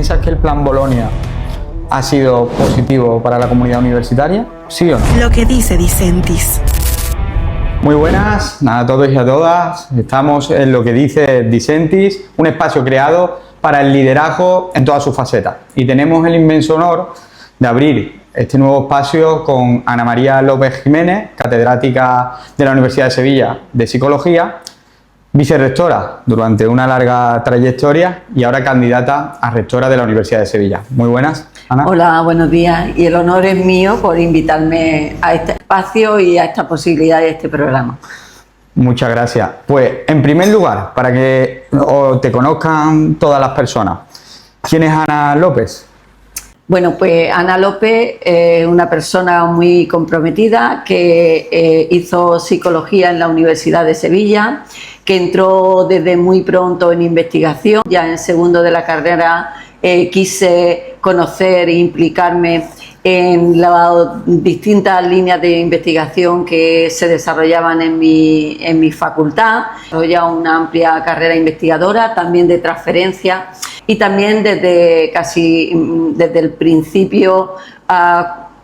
¿piensas que el plan Bolonia ha sido positivo para la comunidad universitaria? ¿Sí o no? Lo que dice Disentis. Muy buenas a todos y a todas. Estamos en Lo que dice Disentis, un espacio creado para el liderazgo en todas sus facetas. Y tenemos el inmenso honor de abrir este nuevo espacio con Ana María López Jiménez, catedrática de la Universidad de Sevilla de Psicología, vicerrectora durante una larga trayectoria y ahora candidata a rectora de la Universidad de Sevilla. Muy buenas, Ana. Hola, buenos días. Y el honor es mío por invitarme a este espacio y a esta posibilidad de este programa. Muchas gracias. Pues, en primer lugar, para que te conozcan todas las personas, ¿quién es Ana López? Bueno, pues Ana López es una persona muy comprometida que hizo psicología en la Universidad de Sevilla, que entró desde muy pronto en investigación. Ya en segundo de la carrera quise conocer e implicarme en las distintas líneas de investigación que se desarrollaban en mi facultad. Desarrollé una amplia carrera investigadora, también de transferencia, y también desde el principio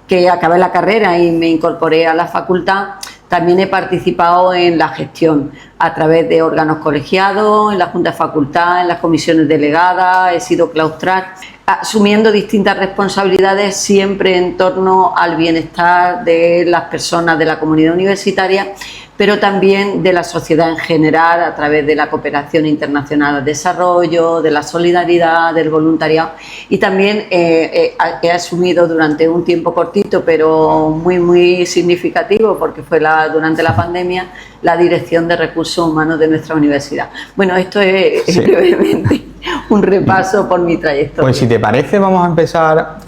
que acabé la carrera y me incorporé a la facultad, también he participado en la gestión a través de órganos colegiados, en la Junta de Facultad, en las comisiones delegadas, he sido claustral, asumiendo distintas responsabilidades siempre en torno al bienestar de las personas de la comunidad universitaria, pero también de la sociedad en general a través de la cooperación internacional al desarrollo, de la solidaridad, del voluntariado, y también he asumido durante un tiempo cortito, pero muy significativo, porque fue durante la pandemia, la dirección de recursos humanos de nuestra universidad. Bueno, esto es brevemente un repaso por mi trayectoria. Pues si te parece, vamos a empezar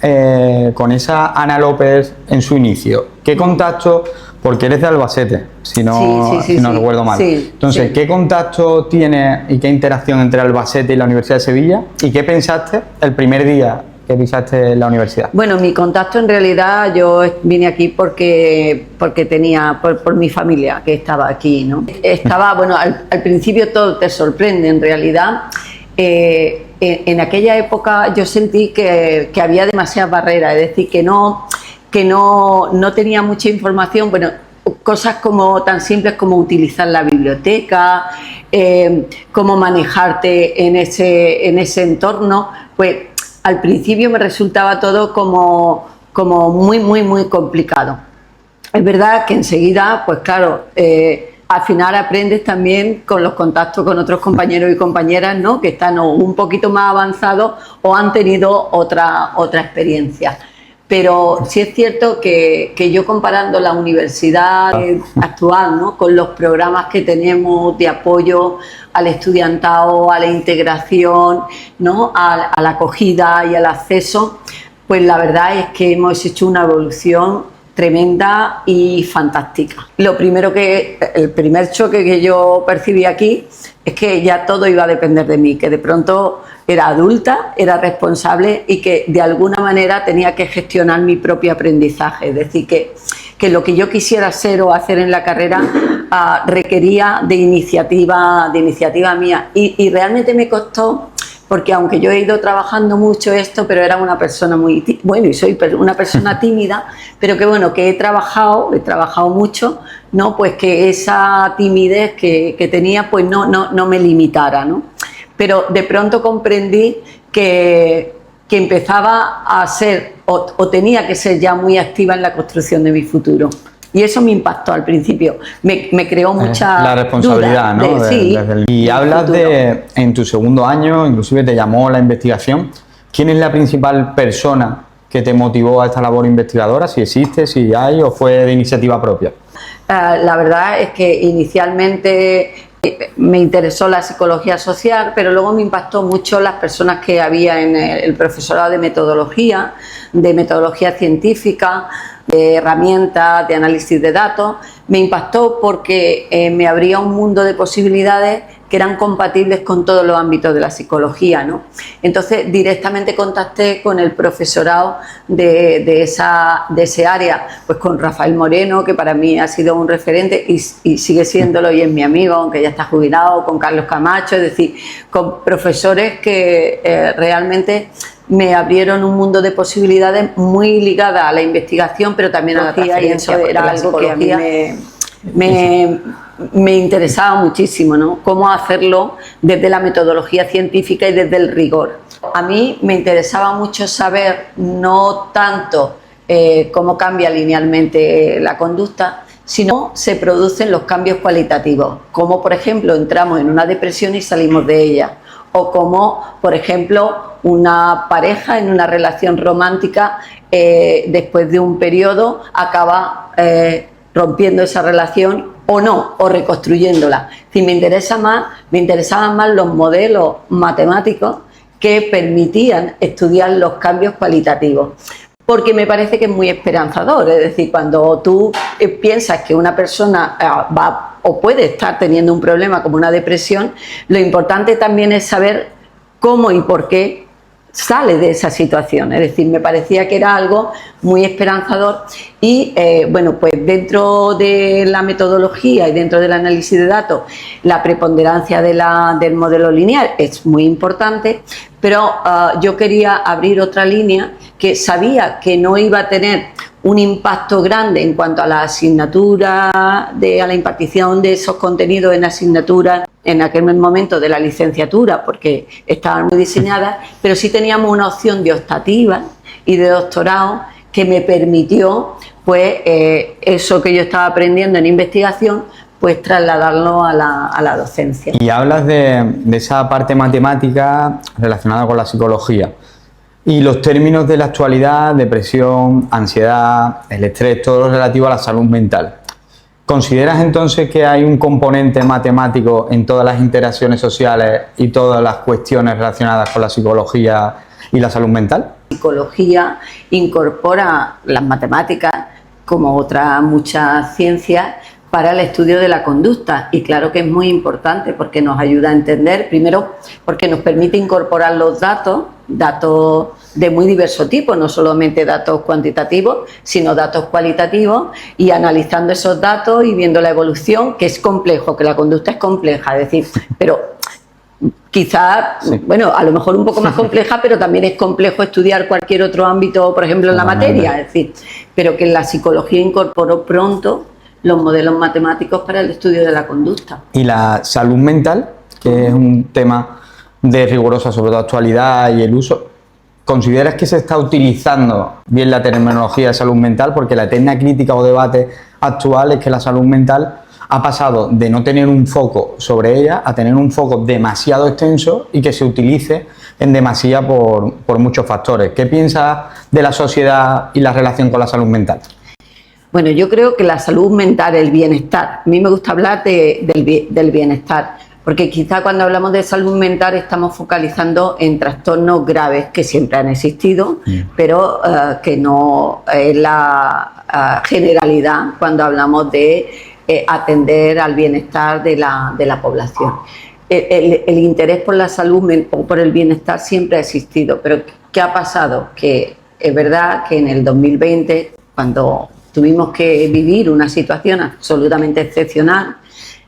con esa Ana López en su inicio. ¿Qué contacto? Porque eres de Albacete, si no recuerdo mal. Entonces, ¿qué contacto tienes y qué interacción entre Albacete y la Universidad de Sevilla? ¿Y qué pensaste el primer día que pisaste la universidad? Bueno, mi contacto en realidad, yo vine aquí porque tenía, por mi familia que estaba aquí, ¿no? Bueno, al principio todo te sorprende, en realidad. En aquella época yo sentí que había demasiadas barreras, es decir, que no tenía mucha información, bueno, cosas como tan simples como utilizar la biblioteca, cómo manejarte en ese entorno, pues al principio me resultaba todo como muy complicado. Es verdad que enseguida, pues claro, al final aprendes también con los contactos con otros compañeros y compañeras, ¿no?, que están un poquito más avanzados o han tenido otra experiencia. Pero sí es cierto que yo, comparando la universidad actual, ¿no?, con los programas que tenemos de apoyo al estudiantado, a la integración, ¿no?, a la acogida y al acceso, pues la verdad es que hemos hecho una evolución tremenda y fantástica. El primer choque que yo percibí aquí es que ya todo iba a depender de mí, que de pronto era adulta, era responsable y que de alguna manera tenía que gestionar mi propio aprendizaje. Es decir, que lo que yo quisiera ser o hacer en la carrera requería de iniciativa mía. Y realmente me costó, porque aunque yo he ido trabajando mucho esto, pero era una persona y soy una persona tímida, pero que he trabajado mucho, ¿no?, pues que esa timidez que tenía, pues no me limitara, ¿no? Pero de pronto comprendí que empezaba a ser o tenía que ser ya muy activa en la construcción de mi futuro. Y eso me impactó al principio, me creó mucha la responsabilidad, duda, ¿no? Y hablas en tu segundo año, inclusive te llamó la investigación. ¿Quién es la principal persona que te motivó a esta labor investigadora? Si existe, si hay, o fue de iniciativa propia. La verdad es que inicialmente me interesó la psicología social, pero luego me impactó mucho las personas que había en el profesorado de metodología científica, de herramientas, de análisis de datos. Me impactó porque me abría un mundo de posibilidades que eran compatibles con todos los ámbitos de la psicología, ¿no? Entonces directamente contacté con el profesorado de ese área, pues con Rafael Moreno, que para mí ha sido un referente y sigue siéndolo y es mi amigo, aunque ya está jubilado, con Carlos Camacho, es decir, con profesores que realmente me abrieron un mundo de posibilidades muy ligada a la investigación, pero también a la ciencia, y eso era algo que a mí me interesaba muchísimo, ¿no? Cómo hacerlo desde la metodología científica y desde el rigor. A mí me interesaba mucho saber no tanto cómo cambia linealmente la conducta, sino cómo se producen los cambios cualitativos, como por ejemplo entramos en una depresión y salimos de ella, o como por ejemplo una pareja en una relación romántica después de un periodo acaba rompiendo esa relación o no, o reconstruyéndola. Si me interesaban más los modelos matemáticos que permitían estudiar los cambios cualitativos, porque me parece que es muy esperanzador. Es decir, cuando tú piensas que una persona va o puede estar teniendo un problema como una depresión, lo importante también es saber cómo y por qué sale de esa situación. Es decir, me parecía que era algo muy esperanzador y bueno, pues dentro de la metodología y dentro del análisis de datos, la preponderancia del modelo lineal es muy importante, pero yo quería abrir otra línea que sabía que no iba a tener un impacto grande en cuanto a la asignatura, a la impartición de esos contenidos en asignaturas en aquel momento de la licenciatura, porque estaban muy diseñadas, pero sí teníamos una opción de optativa y de doctorado que me permitió, pues, eso que yo estaba aprendiendo en investigación, pues trasladarlo a la docencia. Y hablas de esa parte matemática relacionada con la psicología. Y los términos de la actualidad, depresión, ansiedad, el estrés, todo lo relativo a la salud mental. ¿Consideras entonces que hay un componente matemático en todas las interacciones sociales y todas las cuestiones relacionadas con la psicología y la salud mental? La psicología incorpora las matemáticas, como otras muchas ciencias, para el estudio de la conducta, y claro que es muy importante porque nos ayuda a entender, primero porque nos permite incorporar los datos de muy diverso tipo, no solamente datos cuantitativos, sino datos cualitativos, y analizando esos datos y viendo la evolución, que es complejo, que la conducta es compleja, es decir, pero quizás, sí, bueno, a lo mejor un poco más compleja, pero también es complejo estudiar cualquier otro ámbito, por ejemplo en la materia, es decir, pero que la psicología incorporó pronto los modelos matemáticos para el estudio de la conducta. Y la salud mental, que es un tema de rigurosa, sobre todo actualidad y el uso, ¿consideras que se está utilizando bien la terminología de salud mental? Porque la eterna crítica o debate actual es que la salud mental ha pasado de no tener un foco sobre ella a tener un foco demasiado extenso y que se utilice en demasía por muchos factores. ¿Qué piensas de la sociedad y la relación con la salud mental? Bueno, yo creo que la salud mental, el bienestar, a mí me gusta hablar del bienestar, porque quizá cuando hablamos de salud mental estamos focalizando en trastornos graves que siempre han existido, pero que no es la generalidad cuando hablamos de atender al bienestar de la población. El interés por la salud o por el bienestar siempre ha existido, pero ¿qué ha pasado? Que es verdad que en el 2020, cuando tuvimos que vivir una situación absolutamente excepcional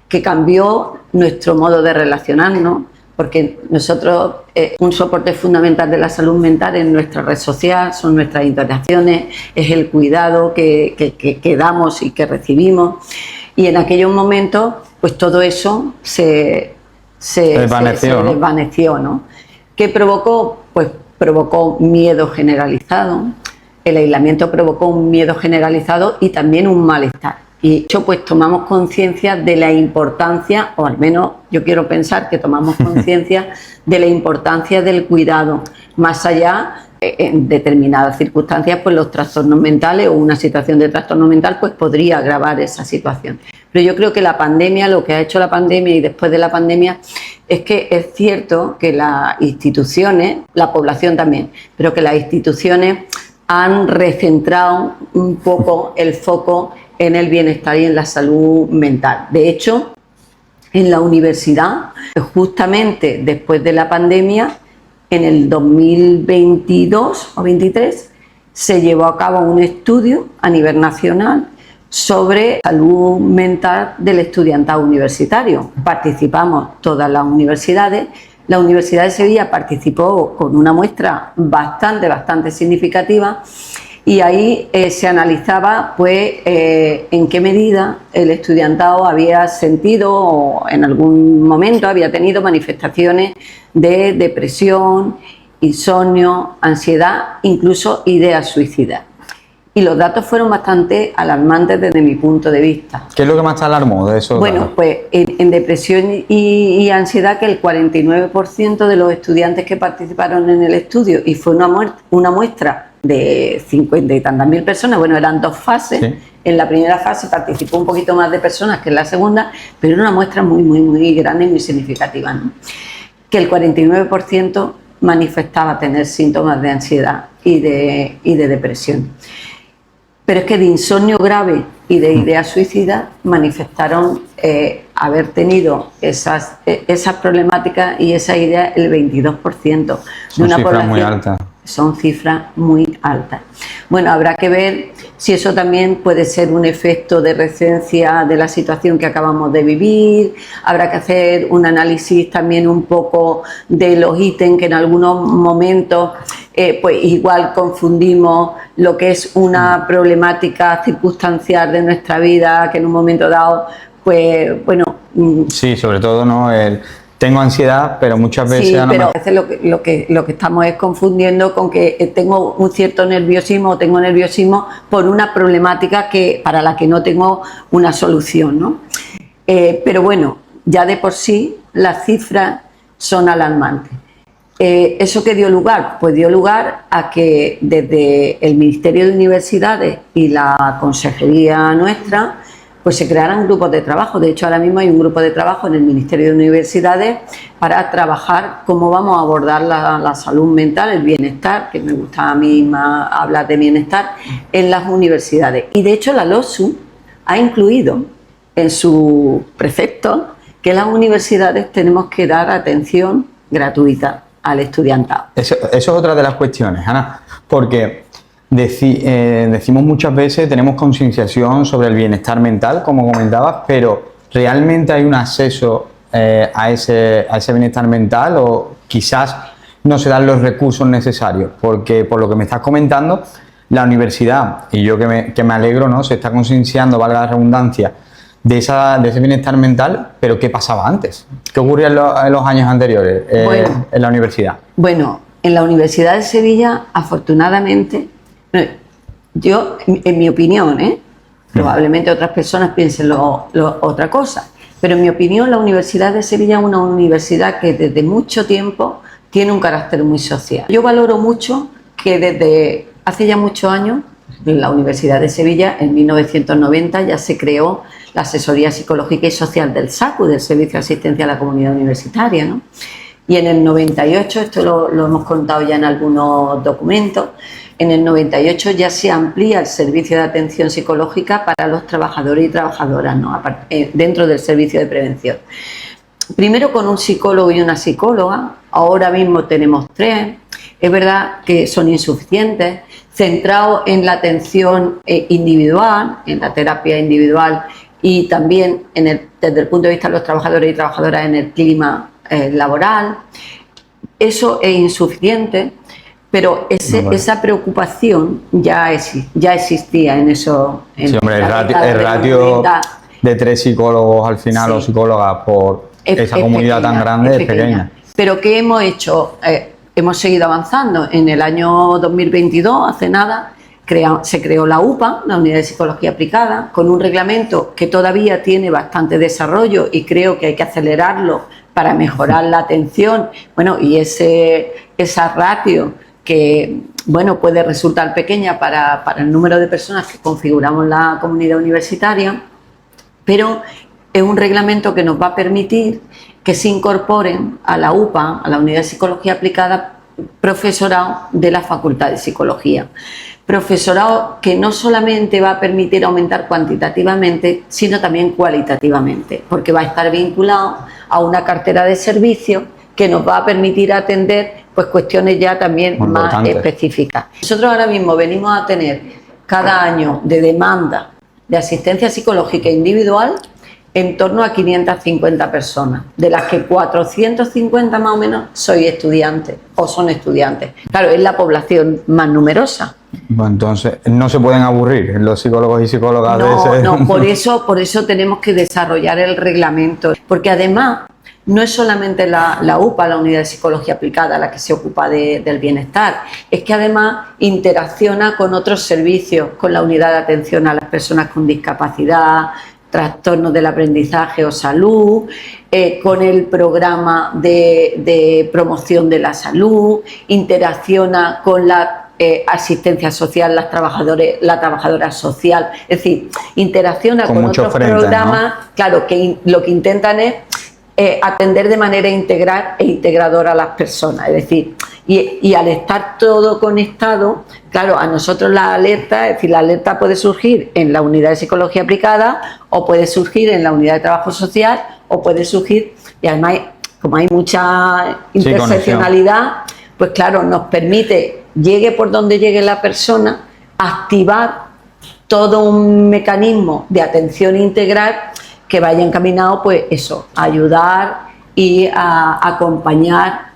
que cambió nuestro modo de relacionarnos, porque nosotros, un soporte fundamental de la salud mental en nuestra red social son nuestras interacciones, es el cuidado que damos y que recibimos, y en aquellos momentos pues todo eso se desvaneció, ¿no? ¿Qué provocó? Pues provocó miedo generalizado. El aislamiento provocó un miedo generalizado y también un malestar. Y de hecho, pues tomamos conciencia de la importancia, o al menos yo quiero pensar que tomamos conciencia de la importancia del cuidado, más allá, en determinadas circunstancias, pues los trastornos mentales o una situación de trastorno mental pues podría agravar esa situación. Pero yo creo que la pandemia, lo que ha hecho la pandemia y después de la pandemia, es que es cierto que las instituciones, la población también, pero que las instituciones han recentrado un poco el foco en el bienestar y en la salud mental. De hecho, en la universidad, justamente después de la pandemia, en el 2022 o 23, se llevó a cabo un estudio a nivel nacional sobre salud mental del estudiantado universitario. Participamos todas las universidades, La Universidad de Sevilla participó con una muestra bastante significativa y ahí se analizaba pues en qué medida el estudiantado había sentido o en algún momento había tenido manifestaciones de depresión, insomnio, ansiedad, incluso ideas suicidas. Y los datos fueron bastante alarmantes desde mi punto de vista. ¿Qué es lo que más te alarmó de eso? Bueno, pues en depresión y ansiedad, que el 49% de los estudiantes que participaron en el estudio, y fue una muestra de 50 y tantas mil personas, bueno, eran 2 fases. Sí. En la primera fase participó un poquito más de personas que en la segunda, pero era una muestra muy grande y muy significativa, ¿no? Que el 49% manifestaba tener síntomas de ansiedad y de depresión. Pero es que de insomnio grave y de ideas suicidas manifestaron haber tenido esas problemáticas y esa idea el 22% de una población. Muy alta. Son cifras muy altas. Bueno, habrá que ver si eso también puede ser un efecto de recencia de la situación que acabamos de vivir. Habrá que hacer un análisis también un poco de los ítems que en algunos momentos pues igual confundimos lo que es una problemática circunstancial de nuestra vida, que en un momento dado, pues bueno... Sí, sobre todo, ¿no? Tengo ansiedad, pero muchas veces... Sí, pero a veces lo que estamos es confundiendo con que tengo un cierto nerviosismo o tengo nerviosismo por una problemática para la que no tengo una solución, ¿no? Pero bueno, ya de por sí las cifras son alarmantes. ¿Eso qué dio lugar? Pues dio lugar a que desde el Ministerio de Universidades y la consejería nuestra pues se crearan grupos de trabajo. De hecho, ahora mismo hay un grupo de trabajo en el Ministerio de Universidades para trabajar cómo vamos a abordar la salud mental, el bienestar, que me gusta a mí más hablar de bienestar, en las universidades. Y de hecho la LOSU ha incluido en su precepto que las universidades tenemos que dar atención gratuita al estudiantado. Eso es otra de las cuestiones, Ana, porque decimos muchas veces, tenemos concienciación sobre el bienestar mental, como comentabas, pero ¿realmente hay un acceso a ese bienestar mental o quizás no se dan los recursos necesarios? Porque por lo que me estás comentando, la universidad, y yo que me alegro, ¿no?, se está concienciando, valga la redundancia, de ese bienestar mental, pero ¿qué pasaba antes? ¿Qué ocurría en los años anteriores en la universidad? Bueno, en la Universidad de Sevilla, afortunadamente, yo, en mi opinión, probablemente otras personas piensen otra cosa, pero en mi opinión la Universidad de Sevilla es una universidad que desde mucho tiempo tiene un carácter muy social. Yo valoro mucho que desde hace ya muchos años, en la Universidad de Sevilla, en 1990, ya se creó la Asesoría Psicológica y Social del SACU, del Servicio de Asistencia a la Comunidad Universitaria, ¿no? Y en el 98, esto lo hemos contado ya en algunos documentos, en el 98 ya se amplía el servicio de atención psicológica para los trabajadores y trabajadoras, ¿no?, dentro del servicio de prevención. Primero con un psicólogo y una psicóloga, ahora mismo tenemos 3, es verdad que son insuficientes, centrados en la atención individual, en la terapia individual y también desde el punto de vista de los trabajadores y trabajadoras en el clima laboral. Eso es insuficiente, pero esa preocupación ya existía en eso. Sí, hombre, el ratio de 3 psicólogos al final, sí, o psicólogas por esa comunidad pequeña, tan grande es pequeña. Pero ¿qué hemos hecho? Hemos seguido avanzando. En el año 2022, hace nada, se creó la UPA, la Unidad de Psicología Aplicada, con un reglamento que todavía tiene bastante desarrollo y creo que hay que acelerarlo para mejorar la atención. Bueno, y esa ratio que, bueno, puede resultar pequeña para el número de personas que configuramos la comunidad universitaria, pero es un reglamento que nos va a permitir que se incorporen a la UPA, a la Unidad de Psicología Aplicada, profesorado de la Facultad de Psicología. Profesorado que no solamente va a permitir aumentar cuantitativamente, sino también cualitativamente, porque va a estar vinculado a una cartera de servicios que nos va a permitir atender pues cuestiones ya también más específicas. Nosotros ahora mismo venimos a tener cada año de demanda de asistencia psicológica individual en torno a 550 personas, de las que 450 más o menos soy estudiantes o son estudiantes. Claro, es la población más numerosa. Bueno, entonces, no se pueden aburrir los psicólogos y psicólogas de ese... No, por eso tenemos que desarrollar el reglamento, porque además no es solamente la UPA, la Unidad de Psicología Aplicada, la que se ocupa del bienestar, es que además interacciona con otros servicios, con la Unidad de Atención a las Personas con Discapacidad, trastornos del aprendizaje o salud, con el programa de promoción de la salud, interacciona con la asistencia social, la trabajadora social, es decir, interacciona con otros programas, ¿no? Claro, que lo que intentan es atender de manera integral e integradora a las personas, es decir, y al estar todo conectado, claro, a nosotros la alerta, es decir, la alerta puede surgir en la unidad de psicología aplicada o puede surgir en la unidad de trabajo social o puede surgir, y además como hay mucha interseccionalidad, pues claro, nos permite, llegue por donde llegue la persona, activar todo un mecanismo de atención integral que vaya encaminado, pues eso, a ayudar y a acompañar.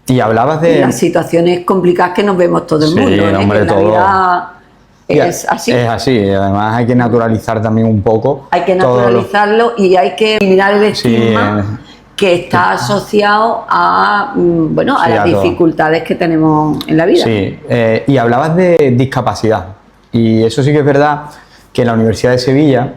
Y hablabas de las situaciones complicadas que nos vemos todo el mundo, ¿eh? Hombre, que la vida es así. Es así, además hay que naturalizar también un poco. Hay que naturalizarlo y hay que eliminar el estigma que está asociado a, a las dificultades que tenemos en la vida. Sí, y hablabas de discapacidad, y eso sí que es verdad que la Universidad de Sevilla,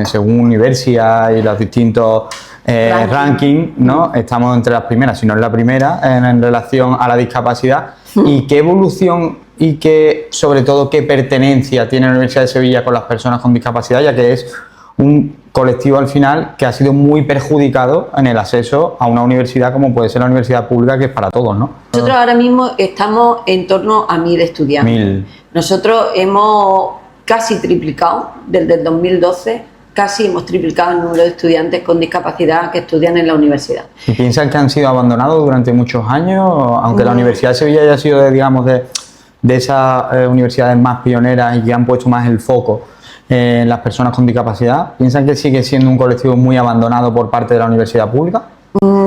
según Universia y los distintos rankings, ¿no? Estamos entre las primeras, si no es la primera, en relación a la discapacidad. ¿Y qué evolución y qué, sobre todo, qué pertenencia tiene la Universidad de Sevilla con las personas con discapacidad, ya que es un colectivo al final que ha sido muy perjudicado en el acceso a una universidad como puede ser la universidad pública, que es para todos, ¿no? Nosotros ahora mismo estamos en torno a 1000 estudiantes. 1000. Nosotros hemos casi triplicado, desde el 2012, casi hemos triplicado el número de estudiantes con discapacidad que estudian en la universidad. ¿Y piensan que han sido abandonados durante muchos años? Aunque la Universidad de Sevilla haya sido, digamos, de esas universidades más pioneras y que han puesto más el foco en las personas con discapacidad, ¿piensan que sigue siendo un colectivo muy abandonado por parte de la universidad pública?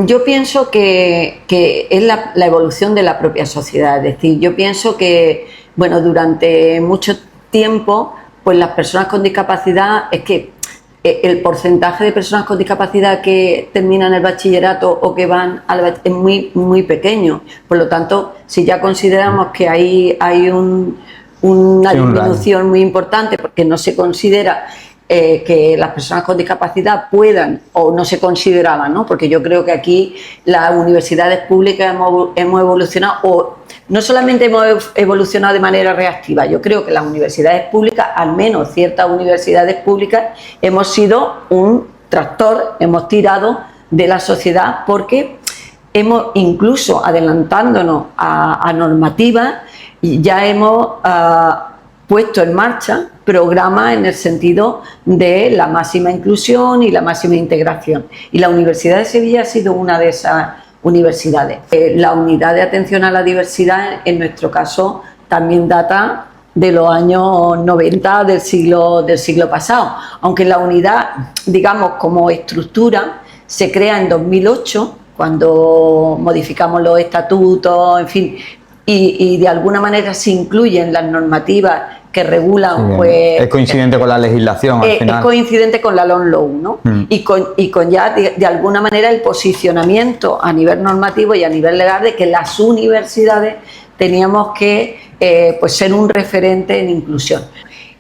Yo pienso que es la evolución de la propia sociedad. Es decir, yo pienso que, durante mucho tiempo, pues las personas con discapacidad, es que el porcentaje de personas con discapacidad que terminan el bachillerato o que van es muy, muy pequeño. Por lo tanto, si ya consideramos que hay una disminución muy importante, porque no se considera que las personas con discapacidad puedan, o no se consideraban, ¿no? Porque yo creo que aquí las universidades públicas hemos evolucionado, o no solamente hemos evolucionado de manera reactiva, yo creo que las universidades públicas, al menos ciertas universidades públicas, hemos sido un tractor, hemos tirado de la sociedad, porque hemos, incluso adelantándonos a normativas, ya hemos puesto en marcha programas en el sentido de la máxima inclusión y la máxima integración. Y la Universidad de Sevilla ha sido una de esas universidades. La unidad de atención a la diversidad, en nuestro caso, también data de los años 90 del siglo pasado. Aunque la unidad, digamos, como estructura, se crea en 2008, cuando modificamos los estatutos, en fin, y de alguna manera se incluyen las normativas que regulan, pues... Es coincidente con la legislación, al final. Es coincidente con la LOMLOE, ¿no? Y con ya, de alguna manera, el posicionamiento a nivel normativo y a nivel legal de que las universidades teníamos que pues ser un referente en inclusión.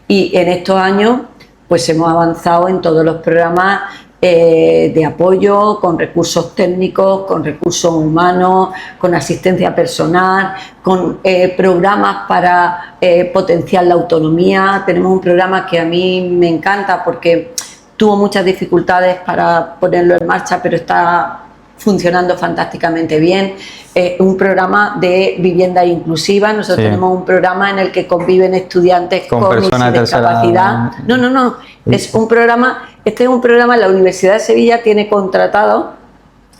Y en estos años, pues hemos avanzado en todos los programas de apoyo, con recursos técnicos, con recursos humanos, con asistencia personal, con programas para potenciar la autonomía. Tenemos un programa que a mí me encanta porque tuvo muchas dificultades para ponerlo en marcha, pero está funcionando fantásticamente bien. Un programa de vivienda inclusiva. Nosotros tenemos un programa en el que conviven estudiantes con y sin discapacidad. No. Es un programa. Este es un programa. La Universidad de Sevilla tiene contratados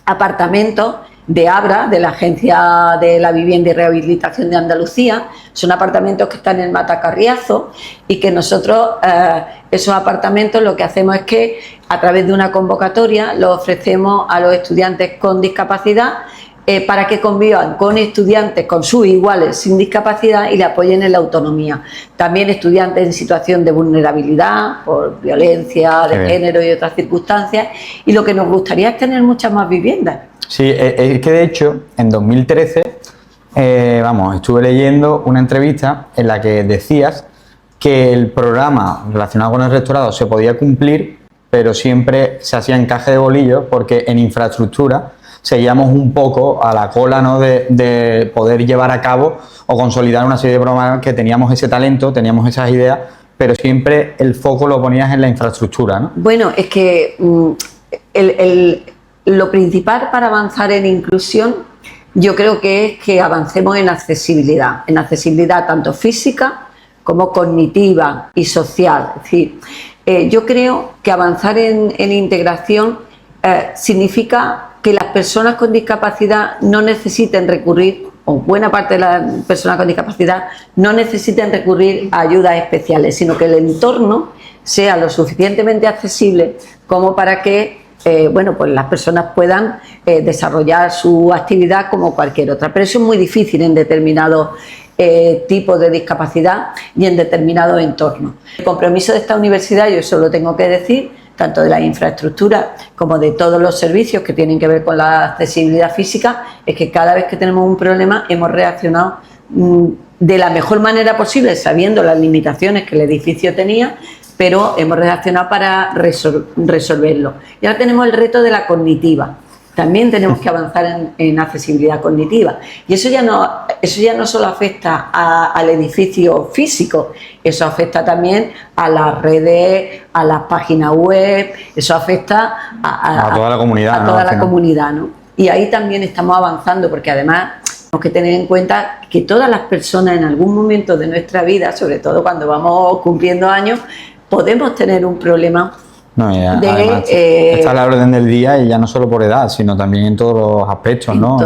apartamentos de ABRA, de la Agencia de la Vivienda y Rehabilitación de Andalucía. Son apartamentos que están en Matacarriazo y que nosotros, esos apartamentos, lo que hacemos es que a través de una convocatoria los ofrecemos a los estudiantes con discapacidad para que convivan con estudiantes, con sus iguales sin discapacidad y le apoyen en la autonomía. También estudiantes en situación de vulnerabilidad por violencia de género y otras circunstancias. Y lo que nos gustaría es tener muchas más viviendas. Sí, es que de hecho en 2013, estuve leyendo una entrevista en la que decías que el programa relacionado con el rectorado se podía cumplir, pero siempre se hacía encaje de bolillos porque en infraestructura seguíamos un poco a la cola, ¿no?, de poder llevar a cabo o consolidar una serie de programas que teníamos ese talento, teníamos esas ideas, pero siempre el foco lo ponías en la infraestructura, ¿no? Bueno, es que lo principal para avanzar en inclusión yo creo que es que avancemos en accesibilidad tanto física como cognitiva y social. Es decir, yo creo que avanzar en integración significa que las personas con discapacidad no necesiten recurrir, o buena parte de las personas con discapacidad no necesiten recurrir a ayudas especiales, sino que el entorno sea lo suficientemente accesible como para que pues las personas puedan desarrollar su actividad como cualquier otra. Pero eso es muy difícil en determinados tipos de discapacidad y en determinados entornos. El compromiso de esta universidad, yo eso lo tengo que decir, tanto de la infraestructura como de todos los servicios que tienen que ver con la accesibilidad física, es que cada vez que tenemos un problema hemos reaccionado de la mejor manera posible, sabiendo las limitaciones que el edificio tenía, pero hemos reaccionado para resolverlo. Y ahora tenemos el reto de la cognitiva. También tenemos que avanzar en accesibilidad cognitiva. Y eso ya no solo afecta al edificio físico, eso afecta también a las redes, a las páginas web, eso afecta a toda la comunidad. A toda la comunidad, ¿no? Y ahí también estamos avanzando, porque además tenemos que tener en cuenta que todas las personas en algún momento de nuestra vida, sobre todo cuando vamos cumpliendo años, podemos tener un problema. No, además, está a la orden del día y ya no solo por edad, sino también en todos los aspectos, ¿no?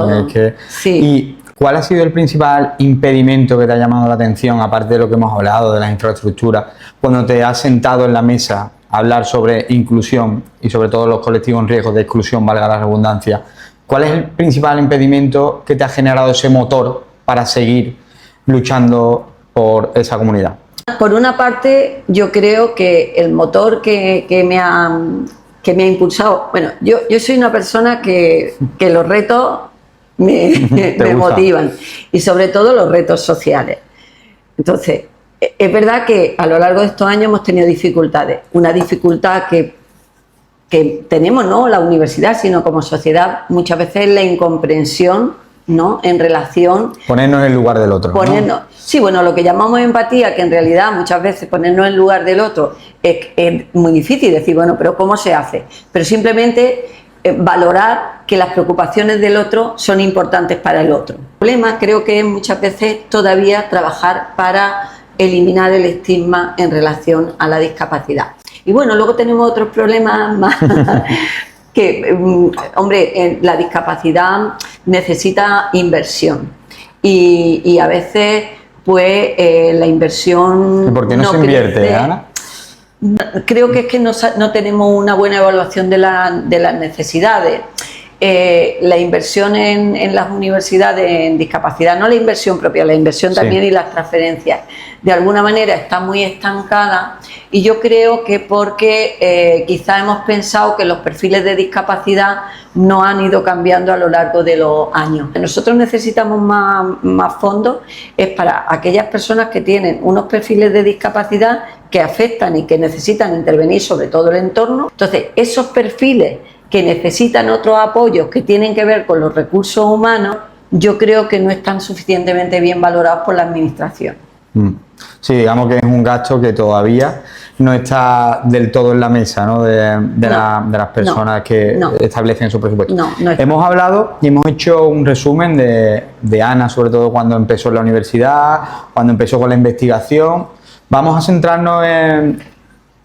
Sí. ¿Y cuál ha sido el principal impedimento que te ha llamado la atención, aparte de lo que hemos hablado, de las infraestructuras, cuando te has sentado en la mesa a hablar sobre inclusión y sobre todo los colectivos en riesgo de exclusión, valga la redundancia? ¿Cuál es el principal impedimento que te ha generado ese motor para seguir luchando por esa comunidad? Por una parte, yo creo que el motor que me ha impulsado, bueno, yo soy una persona que los retos me motivan, y sobre todo los retos sociales. Entonces, es verdad que a lo largo de estos años hemos tenido dificultades. Una dificultad que tenemos, no la universidad, sino como sociedad, muchas veces la incomprensión, ¿no?, en relación... Ponernos en el lugar del otro, ¿no? Sí, bueno, lo que llamamos empatía, que en realidad muchas veces ponernos en el lugar del otro es muy difícil decir, bueno, pero ¿cómo se hace? Pero simplemente valorar que las preocupaciones del otro son importantes para el otro. El problema creo que es muchas veces todavía trabajar para eliminar el estigma en relación a la discapacidad. Y bueno, luego tenemos otros problemas más... que, hombre, la discapacidad necesita inversión y a veces pues la inversión... ¿Y por qué no se invierte, Ana? Creo que es que no tenemos una buena evaluación de las necesidades. La inversión en las universidades en discapacidad, no la inversión propia, la inversión también y las transferencias, de alguna manera está muy estancada, y yo creo que porque quizá hemos pensado que los perfiles de discapacidad no han ido cambiando a lo largo de los años. Nosotros necesitamos más fondos, es para aquellas personas que tienen unos perfiles de discapacidad que afectan y que necesitan intervenir sobre todo el entorno. Entonces, esos perfiles que necesitan otros apoyos que tienen que ver con los recursos humanos, yo creo que no están suficientemente bien valorados por la administración. Sí, digamos que es un gasto que todavía no está del todo en la mesa, ¿no?, de las personas que establecen su presupuesto. Hemos hablado y hemos hecho un resumen de Ana, sobre todo cuando empezó en la universidad, cuando empezó con la investigación. Vamos a centrarnos en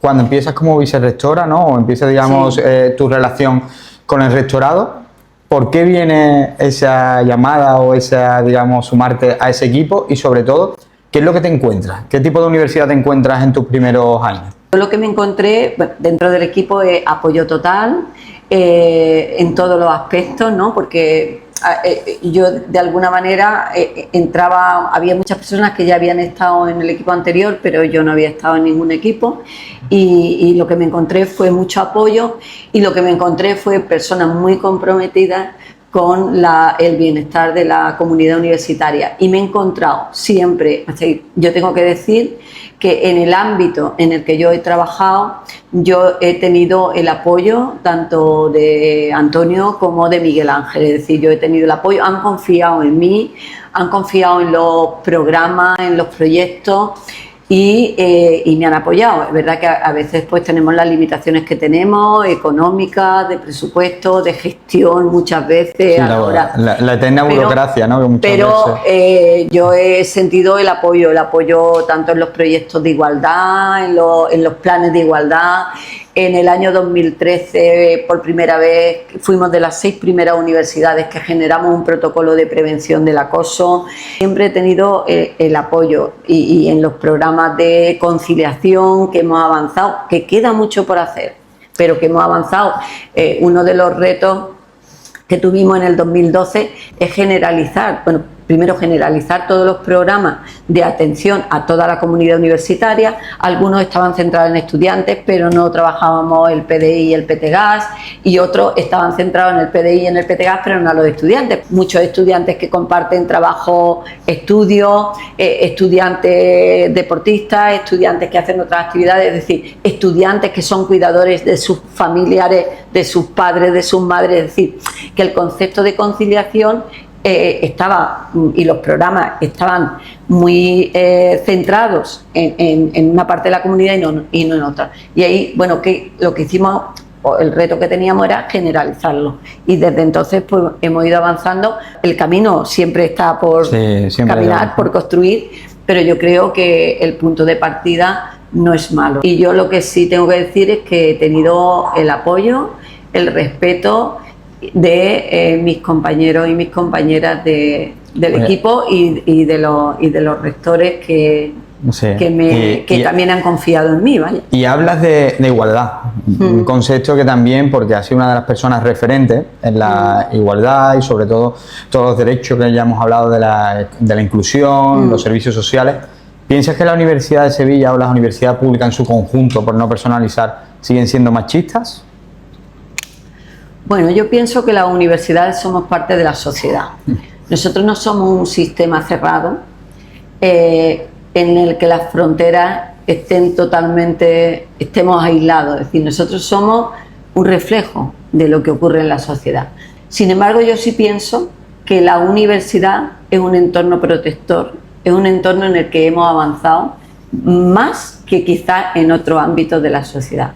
cuando empiezas como vicerrectora, ¿no?, o empieza, digamos, tu relación con el rectorado. ¿Por qué viene esa llamada o esa, digamos, sumarte a ese equipo? Y sobre todo, ¿qué es lo que te encuentras? ¿Qué tipo de universidad te encuentras en tus primeros años? Yo lo que me encontré, bueno, dentro del equipo es apoyo total en todos los aspectos, ¿no? Porque yo de alguna manera entraba, había muchas personas que ya habían estado en el equipo anterior, pero yo no había estado en ningún equipo y lo que me encontré fue mucho apoyo y lo que me encontré fue personas muy comprometidas con el bienestar de la comunidad universitaria y me he encontrado siempre, yo tengo que decir que en el ámbito en el que yo he trabajado, yo he tenido el apoyo tanto de Antonio como de Miguel Ángel, es decir, yo he tenido el apoyo, han confiado en mí, han confiado en los programas, en los proyectos y me han apoyado. Es verdad que a veces pues tenemos las limitaciones que tenemos, económicas, de presupuesto, de gestión muchas veces. Sí, la eterna burocracia, ¿no? Que muchas veces... yo he sentido el apoyo tanto en los proyectos de igualdad, en los planes de igualdad. En el año 2013, por primera vez, fuimos de las 6 primeras universidades que generamos un protocolo de prevención del acoso. Siempre he tenido el apoyo y en los programas de conciliación que hemos avanzado, que queda mucho por hacer, pero que hemos avanzado. Uno de los retos que tuvimos en el 2012 es generalizar, primero generalizar todos los programas de atención a toda la comunidad universitaria. Algunos estaban centrados en estudiantes, pero no trabajábamos el PDI y el PTGAS, y otros estaban centrados en el PDI y en el PTGAS, pero no a los estudiantes. Muchos estudiantes que comparten trabajo, estudios, estudiantes deportistas, estudiantes que hacen otras actividades, es decir, estudiantes que son cuidadores de sus familiares, de sus padres, de sus madres, es decir, que el concepto de conciliación estaba, y los programas estaban muy centrados en una parte de la comunidad y no en otra. Y ahí, bueno, lo que hicimos, el reto que teníamos era generalizarlo. Y desde entonces pues hemos ido avanzando. El camino siempre está por caminar, por construir, pero yo creo que el punto de partida no es malo. Y yo lo que sí tengo que decir es que he tenido el apoyo, el respeto de mis compañeros y mis compañeras del equipo y de los rectores que también han confiado en mí, ¿vale? Y hablas de igualdad, un concepto que también, porque has sido una de las personas referentes en la igualdad y sobre todo todos los derechos que ya hemos hablado de la inclusión, los servicios sociales. ¿Piensas que la Universidad de Sevilla o las universidades públicas en su conjunto, por no personalizar, siguen siendo machistas? Bueno, yo pienso que las universidades somos parte de la sociedad. Nosotros no somos un sistema cerrado en el que las fronteras estemos aislados. Es decir, nosotros somos un reflejo de lo que ocurre en la sociedad. Sin embargo, yo sí pienso que la universidad es un entorno protector, es un entorno en el que hemos avanzado más que quizás en otros ámbitos de la sociedad.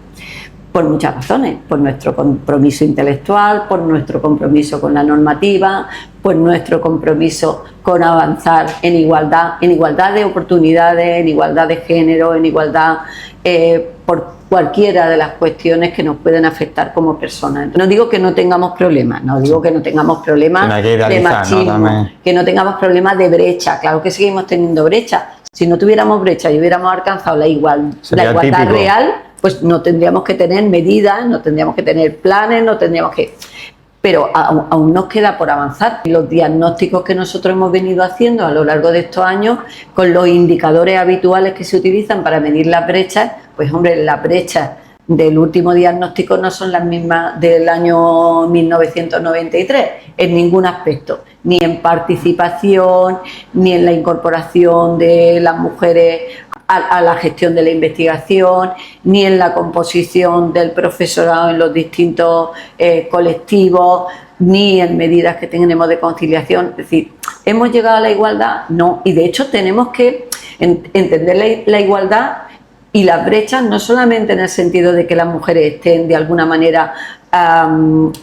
Por muchas razones, por nuestro compromiso intelectual, por nuestro compromiso con la normativa, por nuestro compromiso con avanzar en igualdad de oportunidades, en igualdad de género, en igualdad por cualquiera de las cuestiones que nos pueden afectar como personas. No digo que no tengamos problemas, no digo que no tengamos problemas de machismo, ¿no? Que no tengamos problemas de brecha, claro que seguimos teniendo brecha. Si no tuviéramos brecha y hubiéramos alcanzado la igualdad real, pues no tendríamos que tener medidas, no tendríamos que tener planes, no tendríamos que... Pero aún nos queda por avanzar. Los diagnósticos que nosotros hemos venido haciendo a lo largo de estos años, con los indicadores habituales que se utilizan para medir las brechas, pues hombre, las brechas del último diagnóstico no son las mismas del año 1993 en ningún aspecto, ni en participación, ni en la incorporación de las mujeres a la gestión de la investigación, ni en la composición del profesorado en los distintos colectivos, ni en medidas que tenemos de conciliación. Es decir, ¿hemos llegado a la igualdad? No, y de hecho tenemos que entender la igualdad y las brechas no solamente en el sentido de que las mujeres estén de alguna manera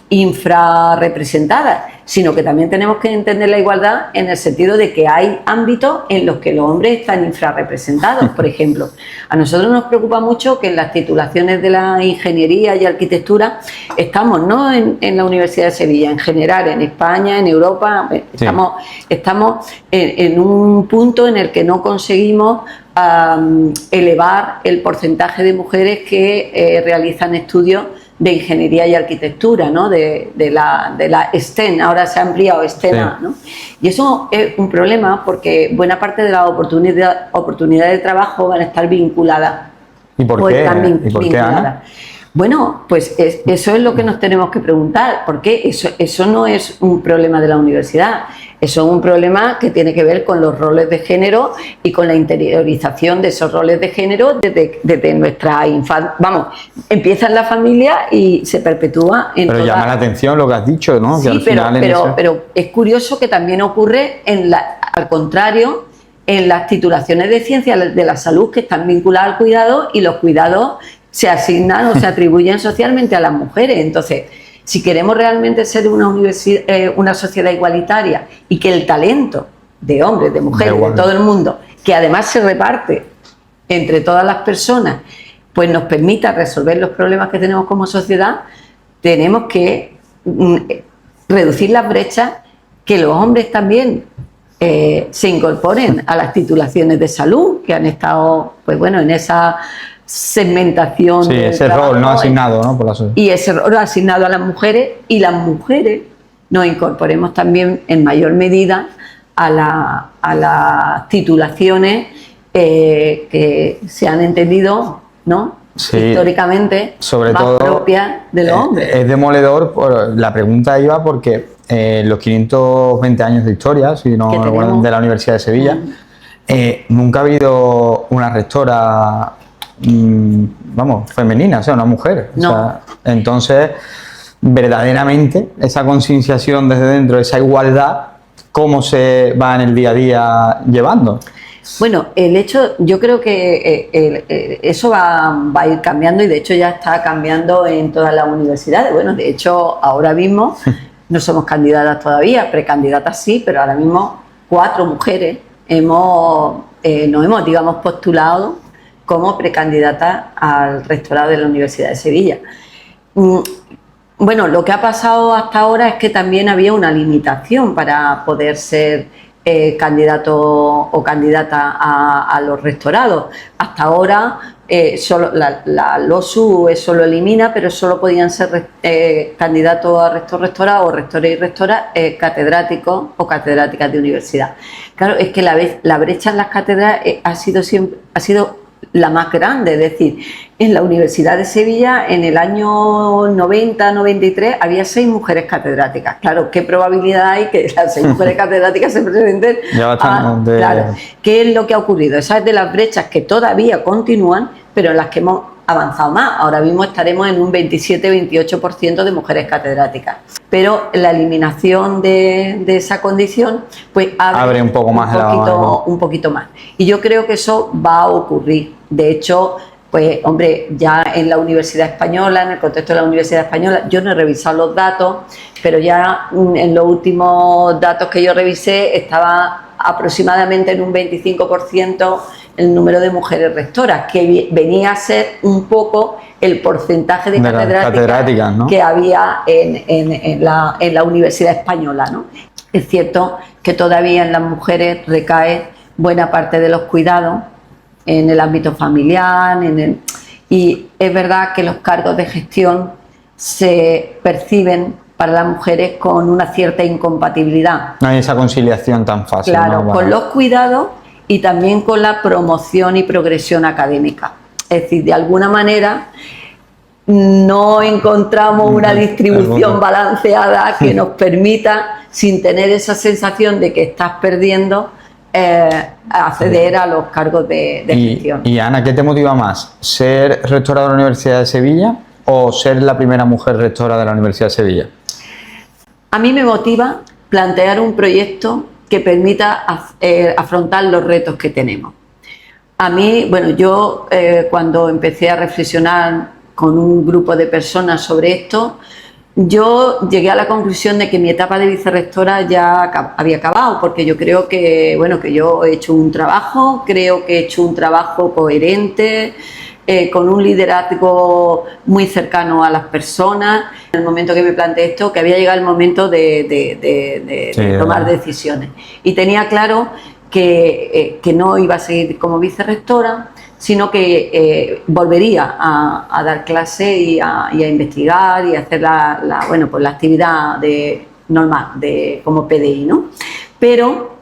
infrarrepresentadas, sino que también tenemos que entender la igualdad en el sentido de que hay ámbitos en los que los hombres están infrarrepresentados. Por ejemplo, a nosotros nos preocupa mucho que en las titulaciones de la ingeniería y arquitectura estamos, no en la Universidad de Sevilla, en general, en España, en Europa, estamos en un punto en el que no conseguimos elevar el porcentaje de mujeres que realizan estudios de ingeniería y arquitectura, ¿no? de la STEM, ahora se ha ampliado STEM, ¿no? Y eso es un problema porque buena parte de las oportunidades de trabajo van a estar vinculadas. ¿Y por qué? ¿Y por qué, Ana? Bueno, pues eso es lo que nos tenemos que preguntar, porque eso no es un problema de la universidad, eso es un problema que tiene que ver con los roles de género y con la interiorización de esos roles de género desde nuestra infancia. Vamos, empieza en la familia y se perpetúa en Pero llama la atención lo que has dicho, ¿no? Sí, que al final pero es curioso que también ocurre al contrario en las titulaciones de ciencias de la salud que están vinculadas al cuidado, y los cuidados se asignan o se atribuyen socialmente a las mujeres. Entonces, si queremos realmente ser una sociedad igualitaria y que el talento de hombres, de mujeres, de todo el mundo, que además se reparte entre todas las personas, pues nos permita resolver los problemas que tenemos como sociedad, tenemos que reducir las brechas, que los hombres también se incorporen a las titulaciones de salud, que han estado, pues bueno, en esa segmentación. Sí, ese trabajo, rol no asignado, ¿no? Por la sociedad. Y ese rol asignado a las mujeres, y las mujeres nos incorporemos también en mayor medida a las titulaciones que se han entendido, ¿no? Sí, históricamente sobre más todo, propias de los hombres. Es demoledor, la pregunta iba porque los 520 años de historia, si no recuerdo, de la Universidad de Sevilla, nunca ha habido una rectora femenina, o sea, una mujer. No. O sea, entonces, verdaderamente, esa concienciación desde dentro, esa igualdad, ¿cómo se va en el día a día llevando? Bueno, el hecho, yo creo que eso va a ir cambiando, y de hecho ya está cambiando en todas las universidades. Bueno, de hecho, ahora mismo no somos candidatas todavía, precandidatas sí, pero ahora mismo 4 mujeres nos hemos, digamos, postulado como precandidatas al rectorado de la Universidad de Sevilla. Bueno, lo que ha pasado hasta ahora es que también había una limitación para poder ser candidato o candidata a los rectorados. Hasta ahora solo la LOSU eso lo elimina, pero solo podían ser candidatos a rectorado o rectores y rectoras catedráticos o catedráticas de universidad. Claro, es que la brecha en las cátedras ha sido la más grande. Es decir, en la Universidad de Sevilla en el año 90-93 había 6 mujeres catedráticas. Claro, ¿qué probabilidad hay que las 6 mujeres catedráticas se presenten? Claro, ¿qué es lo que ha ocurrido? Esas de las brechas que todavía continúan, pero en las que hemos avanzado más. Ahora mismo estaremos en un 27-28% de mujeres catedráticas. Pero la eliminación de esa condición pues abre un poco más un poquito más. Y yo creo que eso va a ocurrir. De hecho, pues hombre, ya en la Universidad Española, en el contexto de la Universidad Española, yo no he revisado los datos, pero ya en los últimos datos que yo revisé estaba aproximadamente en un 25% el número de mujeres rectoras, que venía a ser un poco el porcentaje de catedráticas, ¿no? Que había en la Universidad Española, ¿no? Es cierto que todavía en las mujeres recae buena parte de los cuidados en el ámbito familiar, y es verdad que los cargos de gestión se perciben para las mujeres con una cierta incompatibilidad. No hay esa conciliación tan fácil. Claro, ¿no? Con los cuidados y también con la promoción y progresión académica. Es decir, de alguna manera no encontramos una distribución balanceada que nos permita, sin tener esa sensación de que estás perdiendo, acceder a los cargos de gestión. Y Ana, ¿qué te motiva más? ¿Ser rectora de la Universidad de Sevilla o ser la primera mujer rectora de la Universidad de Sevilla? A mí me motiva plantear un proyecto que permita afrontar los retos que tenemos. A mí, bueno, yo cuando empecé a reflexionar con un grupo de personas sobre esto, yo llegué a la conclusión de que mi etapa de vicerrectora ya había acabado, porque yo creo que, bueno, que yo he hecho un trabajo, creo que he hecho un trabajo coherente, con un liderazgo muy cercano a las personas. En el momento que me planteé esto, que había llegado el momento de tomar decisiones. Y tenía claro que no iba a seguir como vicerrectora, sino que volvería a dar clase y a investigar y a hacer la actividad normal como PDI, ¿no? Pero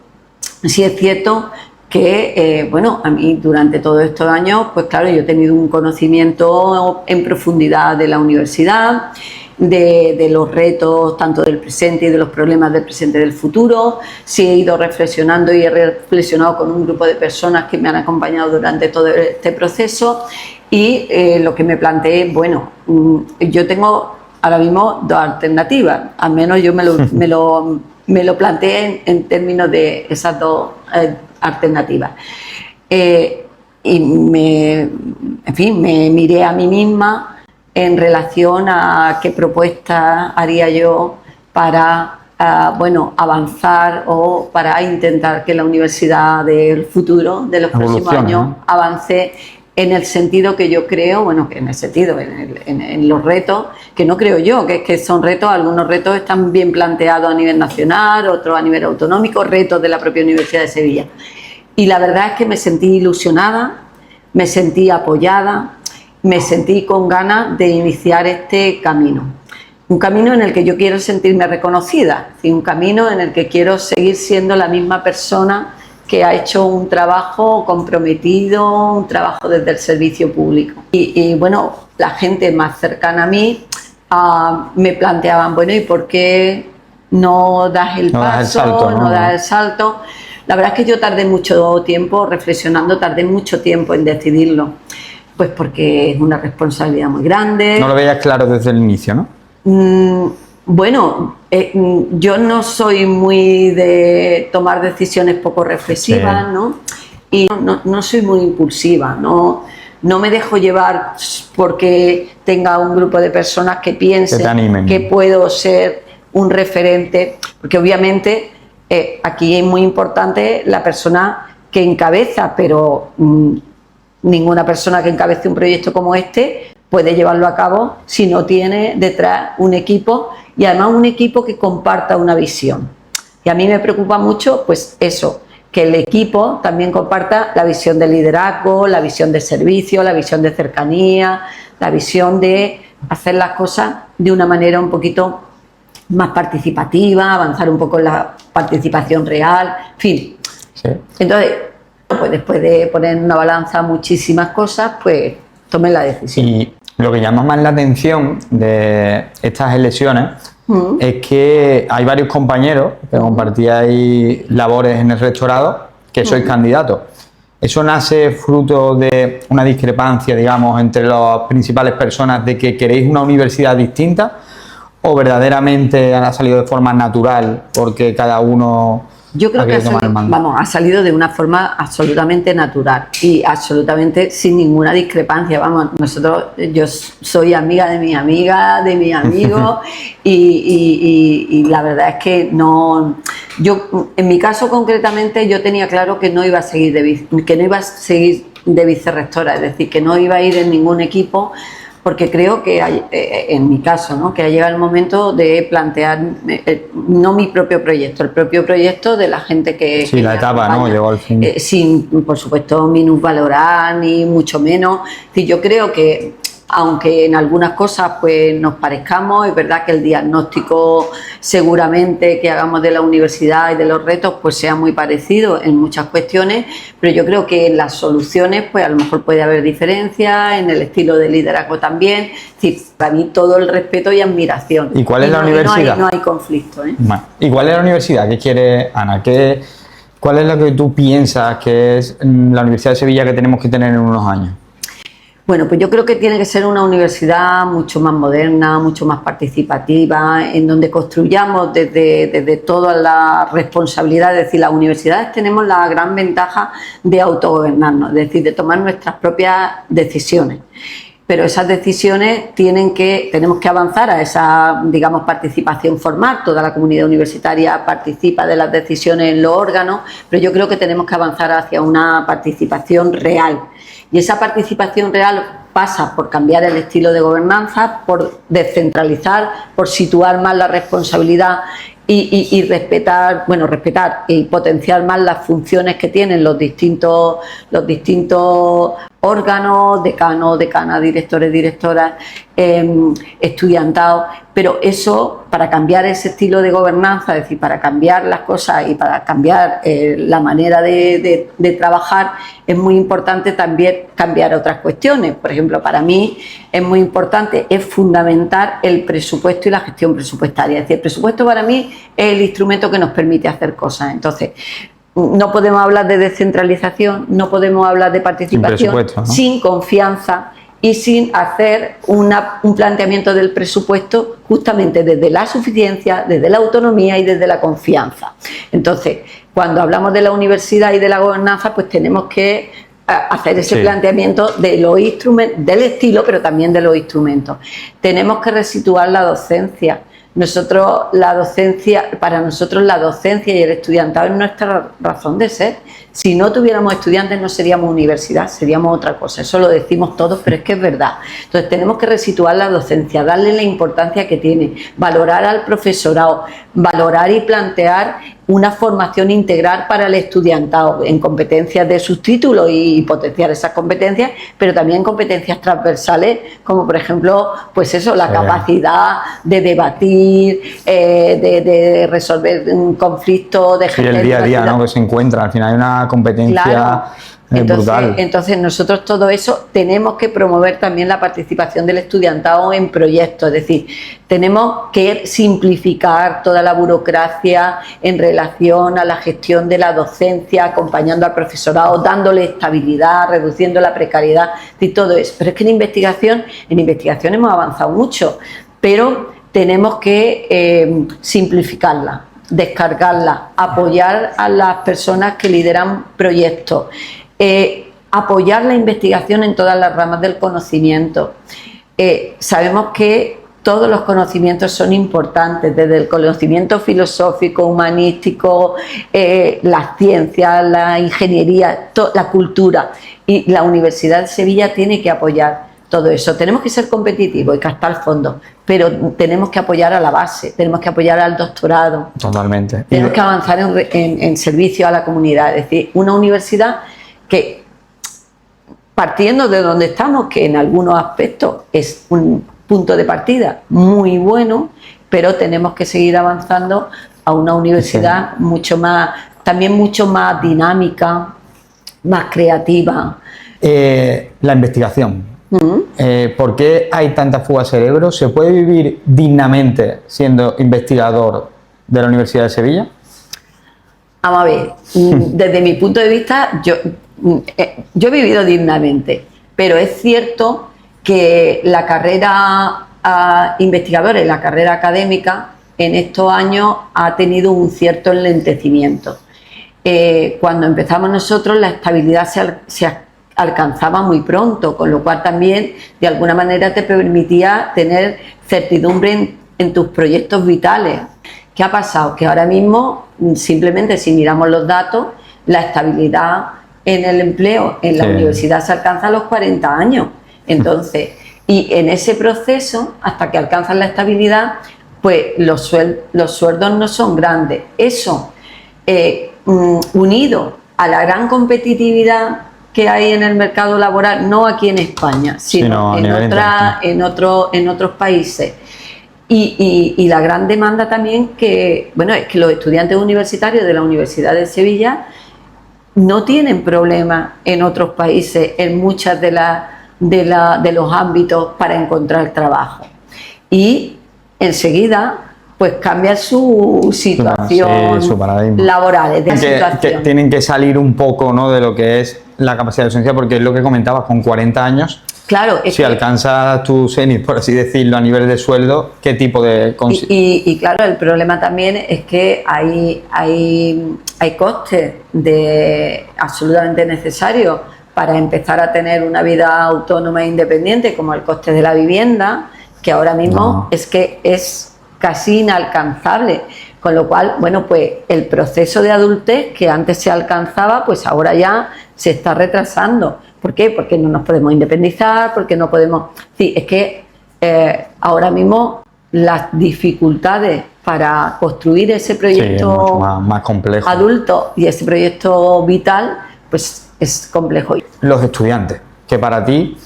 sí es cierto que, a mí durante todos estos años, pues claro, yo he tenido un conocimiento en profundidad de la universidad, de los retos tanto del presente y de los problemas del presente y del futuro. Sí he ido reflexionando y he reflexionado con un grupo de personas que me han acompañado durante todo este proceso y lo que me planteé, yo tengo ahora mismo dos alternativas, al menos yo me lo planteé en términos de esas dos alternativas. Y me miré a mí misma en relación a qué propuesta haría yo para avanzar o para intentar que la universidad del futuro, de los próximos años, avance en el sentido que yo creo, en los retos, que no creo yo, que es que son retos, algunos retos están bien planteados a nivel nacional, otros a nivel autonómico, retos de la propia Universidad de Sevilla. Y la verdad es que me sentí ilusionada, me sentí apoyada, me sentí con ganas de iniciar este camino. Un camino en el que yo quiero sentirme reconocida, y un camino en el que quiero seguir siendo la misma persona que ha hecho un trabajo comprometido, un trabajo desde el servicio público. Y la gente más cercana a mí me planteaban, ¿y por qué no das el paso, no das el salto? La verdad es que yo tardé mucho tiempo reflexionando, tardé mucho tiempo en decidirlo, pues porque es una responsabilidad muy grande. No lo veías claro desde el inicio, ¿no? Yo no soy muy de tomar decisiones poco reflexivas, sí, ¿no? Y no soy muy impulsiva, no me dejo llevar porque tenga un grupo de personas que piensen que puedo ser un referente, porque obviamente aquí es muy importante la persona que encabeza, pero ninguna persona que encabece un proyecto como este puede llevarlo a cabo si no tiene detrás un equipo, y además un equipo que comparta una visión. Y a mí me preocupa mucho, pues eso, que el equipo también comparta la visión de liderazgo, la visión de servicio, la visión de cercanía, la visión de hacer las cosas de una manera un poquito más participativa, avanzar un poco en la participación real, en fin. Sí. Entonces, pues después de poner en una balanza muchísimas cosas, pues tomé la decisión. Y lo que llama más la atención de estas elecciones es que hay varios compañeros que compartíais labores en el rectorado que sois candidatos. ¿Eso nace fruto de una discrepancia, digamos, entre las principales personas de que queréis una universidad distinta, o verdaderamente ha salido de forma natural porque cada uno... Yo creo que ha salido de una forma absolutamente natural y absolutamente sin ninguna discrepancia. Yo soy amiga de mi amiga, de mi amigo y la verdad es que no. Yo, en mi caso concretamente, yo tenía claro que no iba a seguir de vicerrectora, es decir, que no iba a ir en ningún equipo, porque creo que en mi caso, ¿no?, que ha llegado el momento de plantear no mi propio proyecto, el propio proyecto de la gente que... Sí, la etapa, ¿no?, llegó al fin. Sin, por supuesto, minusvalorar ni mucho menos. Es decir, yo creo que, aunque en algunas cosas pues nos parezcamos, es verdad que el diagnóstico seguramente que hagamos de la universidad y de los retos pues sea muy parecido en muchas cuestiones, pero yo creo que en las soluciones pues a lo mejor puede haber diferencias, en el estilo de liderazgo también. Es decir, para mí todo el respeto y admiración. ¿Y cuál es la universidad? No hay conflicto, ¿eh? ¿Y cuál es la universidad? ¿Qué quiere Ana? ¿Cuál es lo que tú piensas que es la Universidad de Sevilla que tenemos que tener en unos años? Bueno, pues yo creo que tiene que ser una universidad mucho más moderna, mucho más participativa, en donde construyamos desde toda la responsabilidad. Es decir, las universidades tenemos la gran ventaja de autogobernarnos, es decir, de tomar nuestras propias decisiones. pero esas decisiones tenemos que avanzar a esa, digamos, participación formal. Toda la comunidad universitaria participa de las decisiones en los órganos, pero yo creo que tenemos que avanzar hacia una participación real. Y esa participación real pasa por cambiar el estilo de gobernanza, por descentralizar, por situar más la responsabilidad y respetar y potenciar más las funciones que tienen los distintos órganos, decanos, decanas, directores, directoras, estudiantado. Pero eso, para cambiar ese estilo de gobernanza, es decir, para cambiar las cosas y para cambiar la manera de trabajar, es muy importante también cambiar otras cuestiones. Por ejemplo, para mí es muy importante, es fundamental el presupuesto y la gestión presupuestaria. Es decir, el presupuesto para mí es el instrumento que nos permite hacer cosas. Entonces, no podemos hablar de descentralización, no podemos hablar de participación sin confianza y sin hacer un planteamiento del presupuesto justamente desde la suficiencia, desde la autonomía y desde la confianza. Entonces, cuando hablamos de la universidad y de la gobernanza, pues tenemos que hacer ese planteamiento de los instrumentos, del estilo, pero también de los instrumentos. Tenemos que resituar la docencia. Para nosotros la docencia y el estudiantado es nuestra razón de ser. Si no tuviéramos estudiantes no seríamos universidad, seríamos otra cosa. Eso lo decimos todos, pero es que es verdad. Entonces tenemos que resituar la docencia, darle la importancia que tiene, valorar al profesorado, valorar y plantear una formación integral para el estudiantado en competencias de sus títulos y potenciar esas competencias, pero también competencias transversales, como por ejemplo, pues eso, la capacidad de debatir, de resolver un conflicto, de generar el día a día, ¿no?, que se encuentra. Al final hay una competencia brutal. Entonces nosotros todo eso tenemos que promover también la participación del estudiantado en proyectos, es decir, tenemos que simplificar toda la burocracia en relación a la gestión de la docencia, acompañando al profesorado, dándole estabilidad, reduciendo la precariedad y todo eso. Pero es que en investigación hemos avanzado mucho, pero tenemos que simplificarla, descargarla, apoyar a las personas que lideran proyectos, apoyar la investigación en todas las ramas del conocimiento. Sabemos que todos los conocimientos son importantes, desde el conocimiento filosófico, humanístico, las ciencias, la ingeniería, la cultura, y la Universidad de Sevilla tiene que apoyar todo eso. Tenemos que ser competitivos y captar fondos, pero tenemos que apoyar a la base, tenemos que apoyar al doctorado. Totalmente. Tenemos que avanzar en servicio a la comunidad, es decir, una universidad que, partiendo de donde estamos, que en algunos aspectos es un punto de partida muy bueno, pero tenemos que seguir avanzando a una universidad también mucho más dinámica, más creativa. La investigación. ¿Por qué hay tanta fuga de cerebro? ¿Se puede vivir dignamente siendo investigador de la Universidad de Sevilla? Vamos a ver, desde mi punto de vista, yo he vivido dignamente, pero es cierto que la carrera investigadora y la carrera académica en estos años ha tenido un cierto enlentecimiento. Cuando empezamos nosotros, la estabilidad se alcanzaba muy pronto, con lo cual también de alguna manera te permitía tener certidumbre en tus proyectos vitales. ¿Qué ha pasado? Que ahora mismo, simplemente si miramos los datos, la estabilidad en el empleo en la universidad se alcanza a los 40 años. Entonces, y en ese proceso, hasta que alcanzan la estabilidad, pues los sueldos no son grandes. Eso, unido a la gran competitividad que hay en el mercado laboral, no aquí en España, sino en otros países. Y la gran demanda también es que los estudiantes universitarios de la Universidad de Sevilla no tienen problemas en otros países, en muchas de los ámbitos para encontrar trabajo. Y enseguida pues cambia su situación su paradigma laboral. Que tienen que salir un poco, ¿no?, de lo que es la capacidad de docencia, porque es lo que comentabas, con 40 años, claro, si alcanzas tu cenit, por así decirlo, a nivel de sueldo, ¿qué tipo de...? Y claro, el problema también es que hay costes absolutamente necesarios para empezar a tener una vida autónoma e independiente, como el coste de la vivienda, que ahora mismo es que es casi inalcanzable. Con lo cual, bueno, pues el proceso de adultez que antes se alcanzaba, pues ahora ya se está retrasando. ¿Por qué? Porque no nos podemos independizar, porque no podemos... Sí, es que ahora mismo las dificultades para construir ese proyecto más complejo adulto y ese proyecto vital, pues es complejo. Los estudiantes, que para ti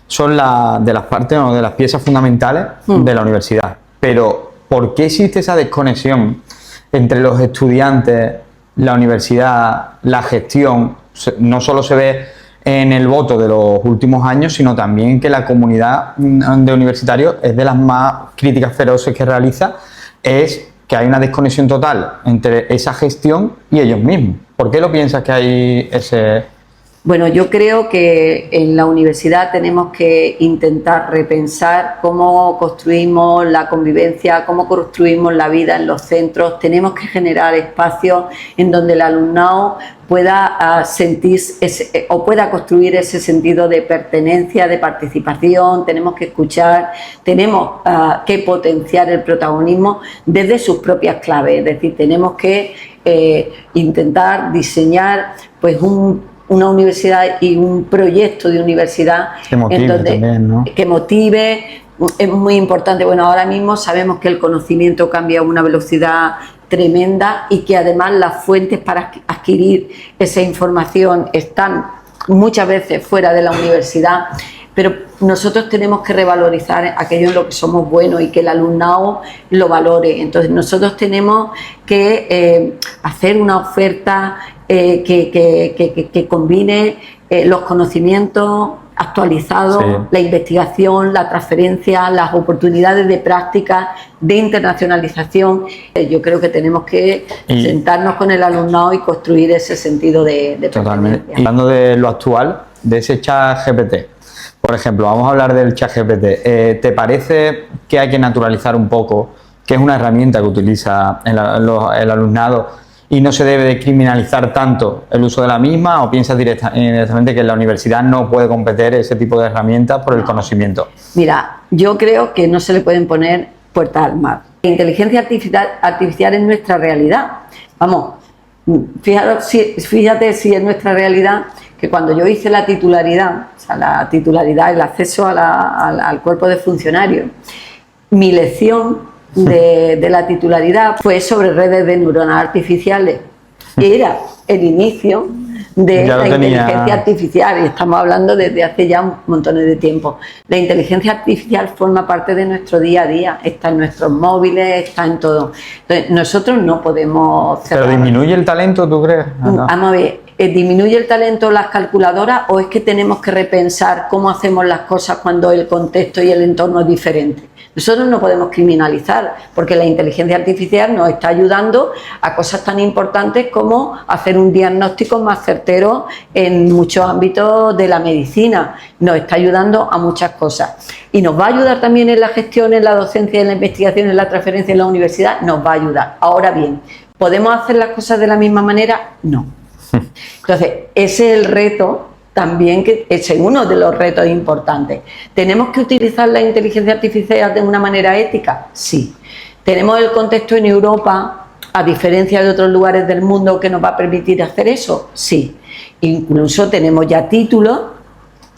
son de las partes o de las piezas fundamentales de la universidad, pero ¿por qué existe esa desconexión entre los estudiantes, la universidad, la gestión? No solo se ve en el voto de los últimos años, sino también que la comunidad de universitarios es de las más críticas feroces que realiza, es que hay una desconexión total entre esa gestión y ellos mismos. ¿Por qué lo piensas que hay ese...? Bueno, yo creo que en la universidad tenemos que intentar repensar cómo construimos la convivencia, cómo construimos la vida en los centros. Tenemos que generar espacios en donde el alumnado pueda sentir o pueda construir ese sentido de pertenencia, de participación. Tenemos que escuchar, tenemos que potenciar el protagonismo desde sus propias claves. Es decir, tenemos que intentar diseñar pues una universidad y un proyecto de universidad que motive también, ¿no? Que motive. Es muy importante. Bueno, ahora mismo sabemos que el conocimiento cambia a una velocidad tremenda y que además las fuentes para adquirir esa información están muchas veces fuera de la universidad, pero nosotros tenemos que revalorizar aquello en lo que somos buenos y que el alumnado lo valore. Entonces nosotros tenemos que hacer una oferta que combine los conocimientos actualizados, la investigación, la transferencia, las oportunidades de práctica, de internacionalización. Yo creo que tenemos que sentarnos con el alumnado y construir ese sentido de totalmente. Y hablando de lo actual, de ese ChatGPT, por ejemplo, vamos a hablar del ChatGPT. ¿Te parece que hay que naturalizar un poco, que es una herramienta que utiliza el alumnado, y no se debe de criminalizar tanto el uso de la misma, o piensas directamente que en la universidad no puede competir ese tipo de herramientas por el conocimiento? Mira, yo creo que no se le pueden poner puertas al mar. La inteligencia artificial es nuestra realidad. Vamos, fíjate si es nuestra realidad que cuando yo hice la titularidad, o sea, la titularidad, el acceso al cuerpo de funcionarios, mi lección de la titularidad fue sobre redes de neuronas artificiales, que era el inicio de la inteligencia artificial, y estamos hablando desde hace ya un montón de tiempo. La inteligencia artificial forma parte de nuestro día a día, está en nuestros móviles, está en todo. Entonces, nosotros no podemos cerrar. ¿Pero disminuye el talento, tú crees? Vamos a ver, ¿disminuye el talento las calculadoras o es que tenemos que repensar cómo hacemos las cosas cuando el contexto y el entorno es diferente? Nosotros no podemos criminalizar, porque la inteligencia artificial nos está ayudando a cosas tan importantes como hacer un diagnóstico más certero en muchos ámbitos de la medicina. Nos está ayudando a muchas cosas. Y nos va a ayudar también en la gestión, en la docencia, en la investigación, en la transferencia en la universidad. Nos va a ayudar. Ahora bien, ¿podemos hacer las cosas de la misma manera? No. Entonces, ese es el reto también, que es uno de los retos importantes. ¿Tenemos que utilizar la inteligencia artificial de una manera ética? Sí. ¿Tenemos el contexto en Europa, a diferencia de otros lugares del mundo, que nos va a permitir hacer eso? Sí. Incluso tenemos ya títulos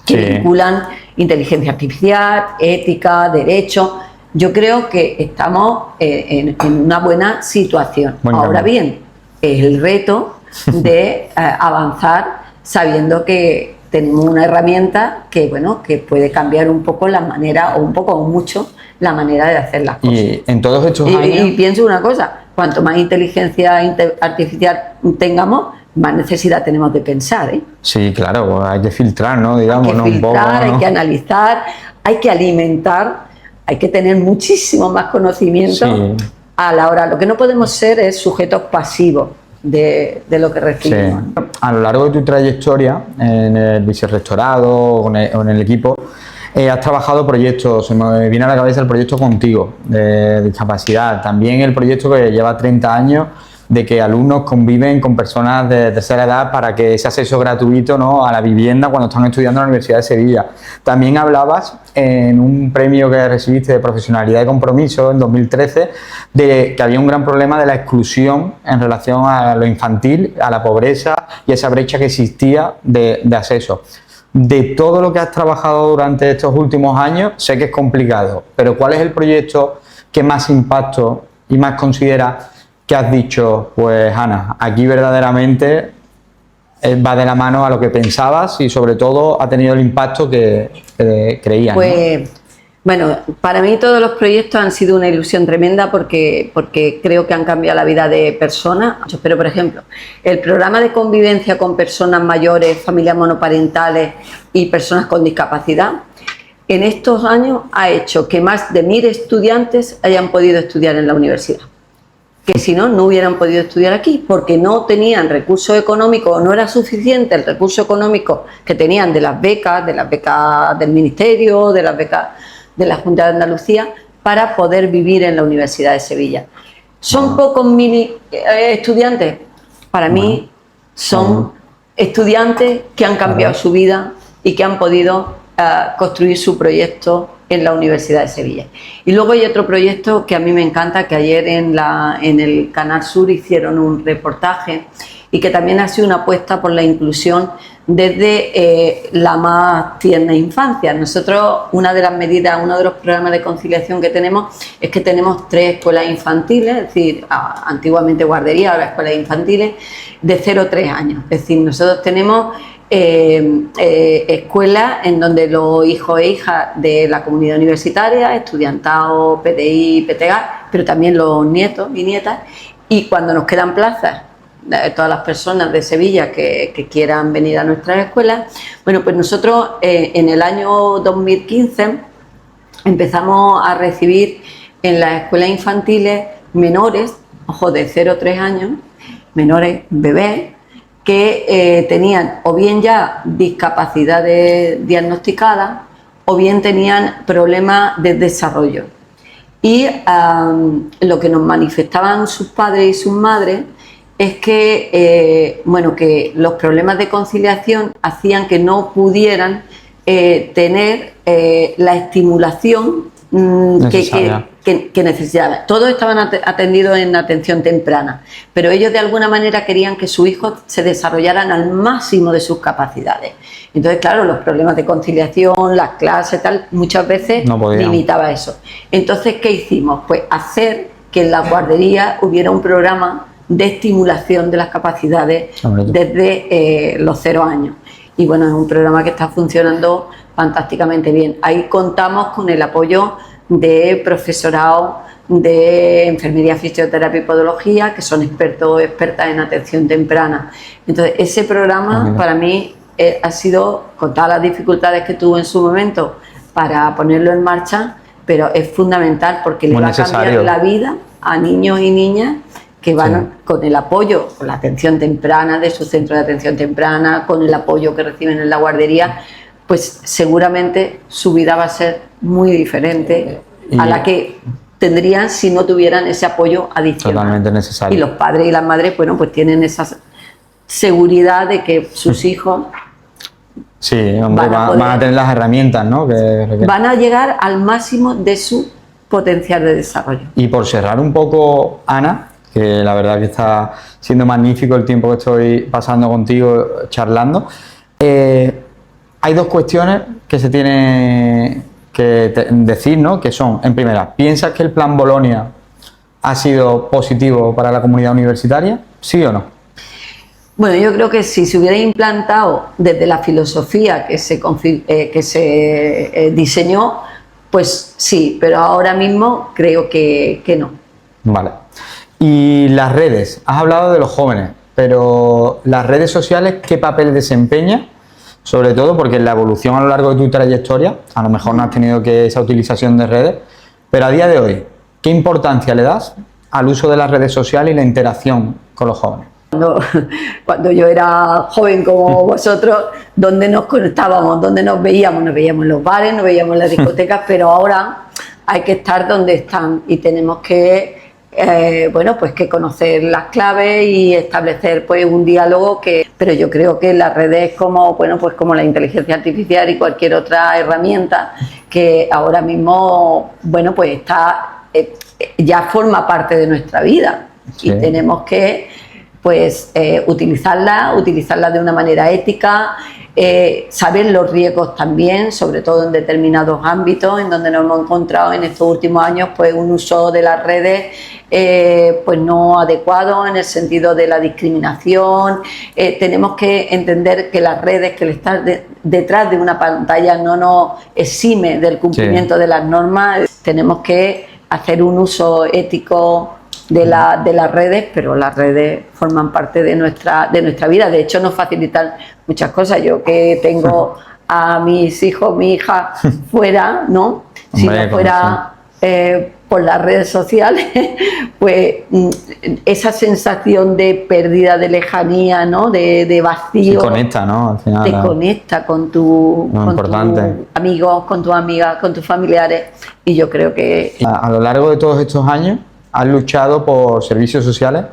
que vinculan inteligencia artificial, ética, derecho. Yo creo que estamos en una buena situación. Ahora bien, es el reto de avanzar sabiendo que tenemos una herramienta que, bueno, que puede cambiar un poco la manera, o un poco o mucho, la manera de hacer las cosas. Y en todos estos años... Y pienso una cosa, cuanto más inteligencia artificial tengamos, más necesidad tenemos de pensar, ¿eh? Sí, claro, pues hay que filtrar, ¿no? Digamos, hay que filtrar, hay que analizar, hay que alimentar, hay que tener muchísimo más conocimiento a la hora. Lo que no podemos ser es sujetos pasivos de lo que recibimos. Sí. A lo largo de tu trayectoria en el vicerrectorado o en el equipo, has trabajado proyectos, se me viene a la cabeza el proyecto Contigo, de discapacidad, también el proyecto que lleva 30 años de que alumnos conviven con personas de tercera edad para que ese acceso gratuito, ¿no?, a la vivienda cuando están estudiando en la Universidad de Sevilla. También hablabas en un premio que recibiste de profesionalidad y compromiso en 2013 de que había un gran problema de la exclusión en relación a lo infantil, a la pobreza y esa brecha que existía de acceso. De todo lo que has trabajado durante estos últimos años, sé que es complicado, pero ¿cuál es el proyecto que más impacto y más consideras que has dicho, pues Ana, aquí verdaderamente va de la mano a lo que pensabas y sobre todo ha tenido el impacto que creías? Pues, ¿no? Bueno, para mí todos los proyectos han sido una ilusión tremenda porque creo que han cambiado la vida de personas. Pero, por ejemplo, el programa de convivencia con personas mayores, familias monoparentales y personas con discapacidad, en estos años ha hecho que más de 1000 estudiantes hayan podido estudiar en la universidad. Que si no, no hubieran podido estudiar aquí porque no tenían recursos económicos o no era suficiente el recurso económico que tenían de las becas del Ministerio, de las becas de la Junta de Andalucía, para poder vivir en la Universidad de Sevilla. ¿Son pocos estudiantes? Para mí son estudiantes que han cambiado su vida y que han podido construir su proyecto en la Universidad de Sevilla. Y luego hay otro proyecto que a mí me encanta, que ayer en el Canal Sur hicieron un reportaje y que también ha sido una apuesta por la inclusión desde la más tierna infancia. Nosotros, una de las medidas, uno de los programas de conciliación que tenemos es que tenemos 3 escuelas infantiles, es decir, antiguamente guardería, ahora escuelas infantiles, de 0 a 3 años. Es decir, nosotros tenemos escuelas en donde los hijos e hijas de la comunidad universitaria, estudiantado, PDI, PTGA, pero también los nietos y nietas, y cuando nos quedan plazas, todas las personas de Sevilla que quieran venir a nuestras escuelas, bueno, pues nosotros en el año 2015 empezamos a recibir en las escuelas infantiles menores, ojo, de 0 a 3 años, menores, bebés, que tenían o bien ya discapacidades diagnosticadas o bien tenían problemas de desarrollo. Y lo que nos manifestaban sus padres y sus madres es que, que los problemas de conciliación hacían que no pudieran tener la estimulación que necesitaban. Todos estaban atendidos en atención temprana, pero ellos de alguna manera querían que sus hijos se desarrollaran al máximo de sus capacidades. Entonces, claro, los problemas de conciliación, las clases, tal, muchas veces limitaba eso. Entonces, ¿qué hicimos? Pues hacer que en la guardería hubiera un programa de estimulación de las capacidades desde los 0 años. Y bueno, es un programa que está funcionando fantásticamente bien. Ahí contamos con el apoyo de profesorado de enfermería, fisioterapia y podología, que son expertos o expertas en atención temprana. Entonces, ese programa para mí ha sido, con todas las dificultades que tuvo en su momento para ponerlo en marcha, pero es fundamental porque le va a cambiar la vida a niños y niñas que van con el apoyo, con la atención temprana de su centro de atención temprana, con el apoyo que reciben en la guardería, pues seguramente su vida va a ser muy diferente a la que tendrían si no tuvieran ese apoyo adicional. Totalmente necesario. Y los padres y las madres, bueno, pues tienen esa seguridad de que sus hijos van a tener las herramientas, ¿no? Van a llegar al máximo de su potencial de desarrollo. Y por cerrar un poco, Ana, que la verdad que está siendo magnífico el tiempo que estoy pasando contigo charlando, hay 2 cuestiones que se tiene que decir, ¿no? Que son, en primera, ¿piensas que el plan Bolonia ha sido positivo para la comunidad universitaria? ¿Sí o no? Bueno, yo creo que si se hubiera implantado desde la filosofía que se diseñó, pues sí, pero ahora mismo creo que no. Vale. Y las redes, has hablado de los jóvenes, pero las redes sociales, ¿qué papel desempeñan? Sobre todo porque en la evolución a lo largo de tu trayectoria, a lo mejor no has tenido esa utilización de redes, pero a día de hoy, ¿qué importancia le das al uso de las redes sociales y la interacción con los jóvenes? Cuando yo era joven como vosotros, ¿dónde nos conectábamos? ¿Dónde nos veíamos? Nos veíamos en los bares, nos veíamos en las discotecas, pero ahora hay que estar donde están y tenemos que bueno, pues que conocer las claves y establecer pues un diálogo pero yo creo que las redes como, bueno, pues como la inteligencia artificial y cualquier otra herramienta que ahora mismo, bueno, pues ya forma parte de nuestra vida y tenemos que pues utilizarla de una manera ética, saber los riesgos también, sobre todo en determinados ámbitos en donde nos hemos encontrado en estos últimos años pues un uso de las redes pues no adecuado en el sentido de la discriminación. Tenemos que entender que las redes, que el estar detrás de una pantalla no nos exime del cumplimiento de las normas. Tenemos que hacer un uso ético de las redes, pero las redes forman parte de nuestra vida. De hecho, nos facilitan muchas cosas. Yo que tengo a mis hijos, mi hija fuera, ¿no? Si no fuera por las redes sociales, pues esa sensación de pérdida, de lejanía, ¿no? De vacío. Se conecta, ¿no? Al final, te conecta con tus amigos, con tus amigas, con tus familiares. Y yo creo que a lo largo de todos estos años has luchado por servicios sociales,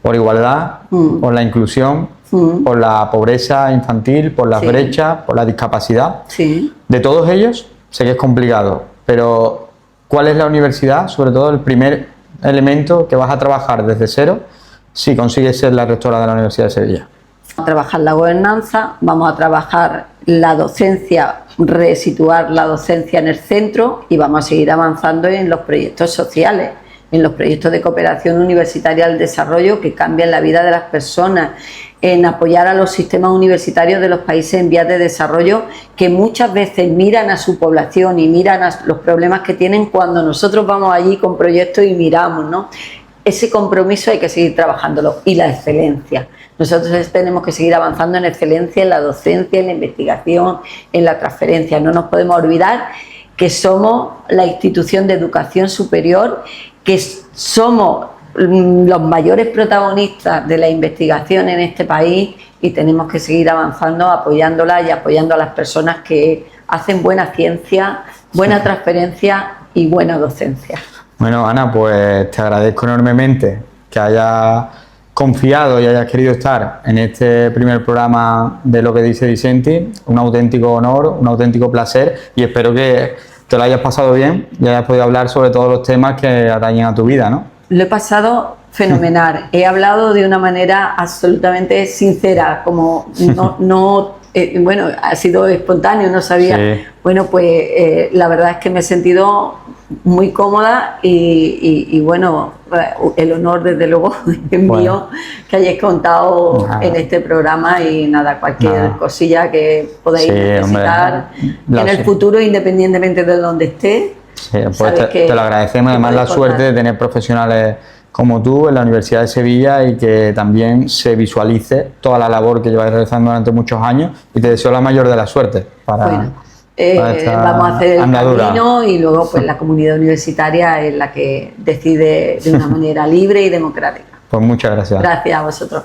por igualdad, por la inclusión, por la pobreza infantil, por las brechas, por la discapacidad. De todos ellos, sé que es complicado, pero ¿cuál es la universidad? Sobre todo el primer elemento que vas a trabajar desde cero si consigues ser la rectora de la Universidad de Sevilla. Vamos a trabajar la gobernanza, vamos a trabajar la docencia, resituar la docencia en el centro y vamos a seguir avanzando en los proyectos sociales, en los proyectos de cooperación universitaria al desarrollo que cambian la vida de las personas, en apoyar a los sistemas universitarios de los países en vías de desarrollo que muchas veces miran a su población y miran a los problemas que tienen cuando nosotros vamos allí con proyectos y miramos, ¿no? Ese compromiso hay que seguir trabajándolo. Y la excelencia. Nosotros tenemos que seguir avanzando en excelencia, en la docencia, en la investigación, en la transferencia. No nos podemos olvidar que somos la institución de educación superior, que somos los mayores protagonistas de la investigación en este país y tenemos que seguir avanzando, apoyándola y apoyando a las personas que hacen buena ciencia, buena transferencia y buena docencia. Bueno, Ana, pues te agradezco enormemente que hayas confiado y hayas querido estar en este primer programa de Lo que dice Disentis. Un auténtico honor, un auténtico placer y espero que te lo hayas pasado bien y hayas podido hablar sobre todos los temas que atañen a tu vida, ¿no? Lo he pasado fenomenal. He hablado de una manera absolutamente sincera, como bueno, ha sido espontáneo, no sabía. Sí. Bueno, pues la verdad es que me he sentido muy cómoda y bueno, el honor desde luego es mío que hayáis contado en este programa y cualquier cosilla que podáis necesitar en el futuro, independientemente de donde esté. Sí, pues te lo agradecemos, además la suerte de tener profesionales como tú en la Universidad de Sevilla y que también se visualice toda la labor que lleváis realizando durante muchos años y te deseo la mayor de la suerte para vamos a hacer el camino y luego pues la comunidad universitaria es la que decide de una manera libre y democrática. Pues muchas gracias. Gracias a vosotros.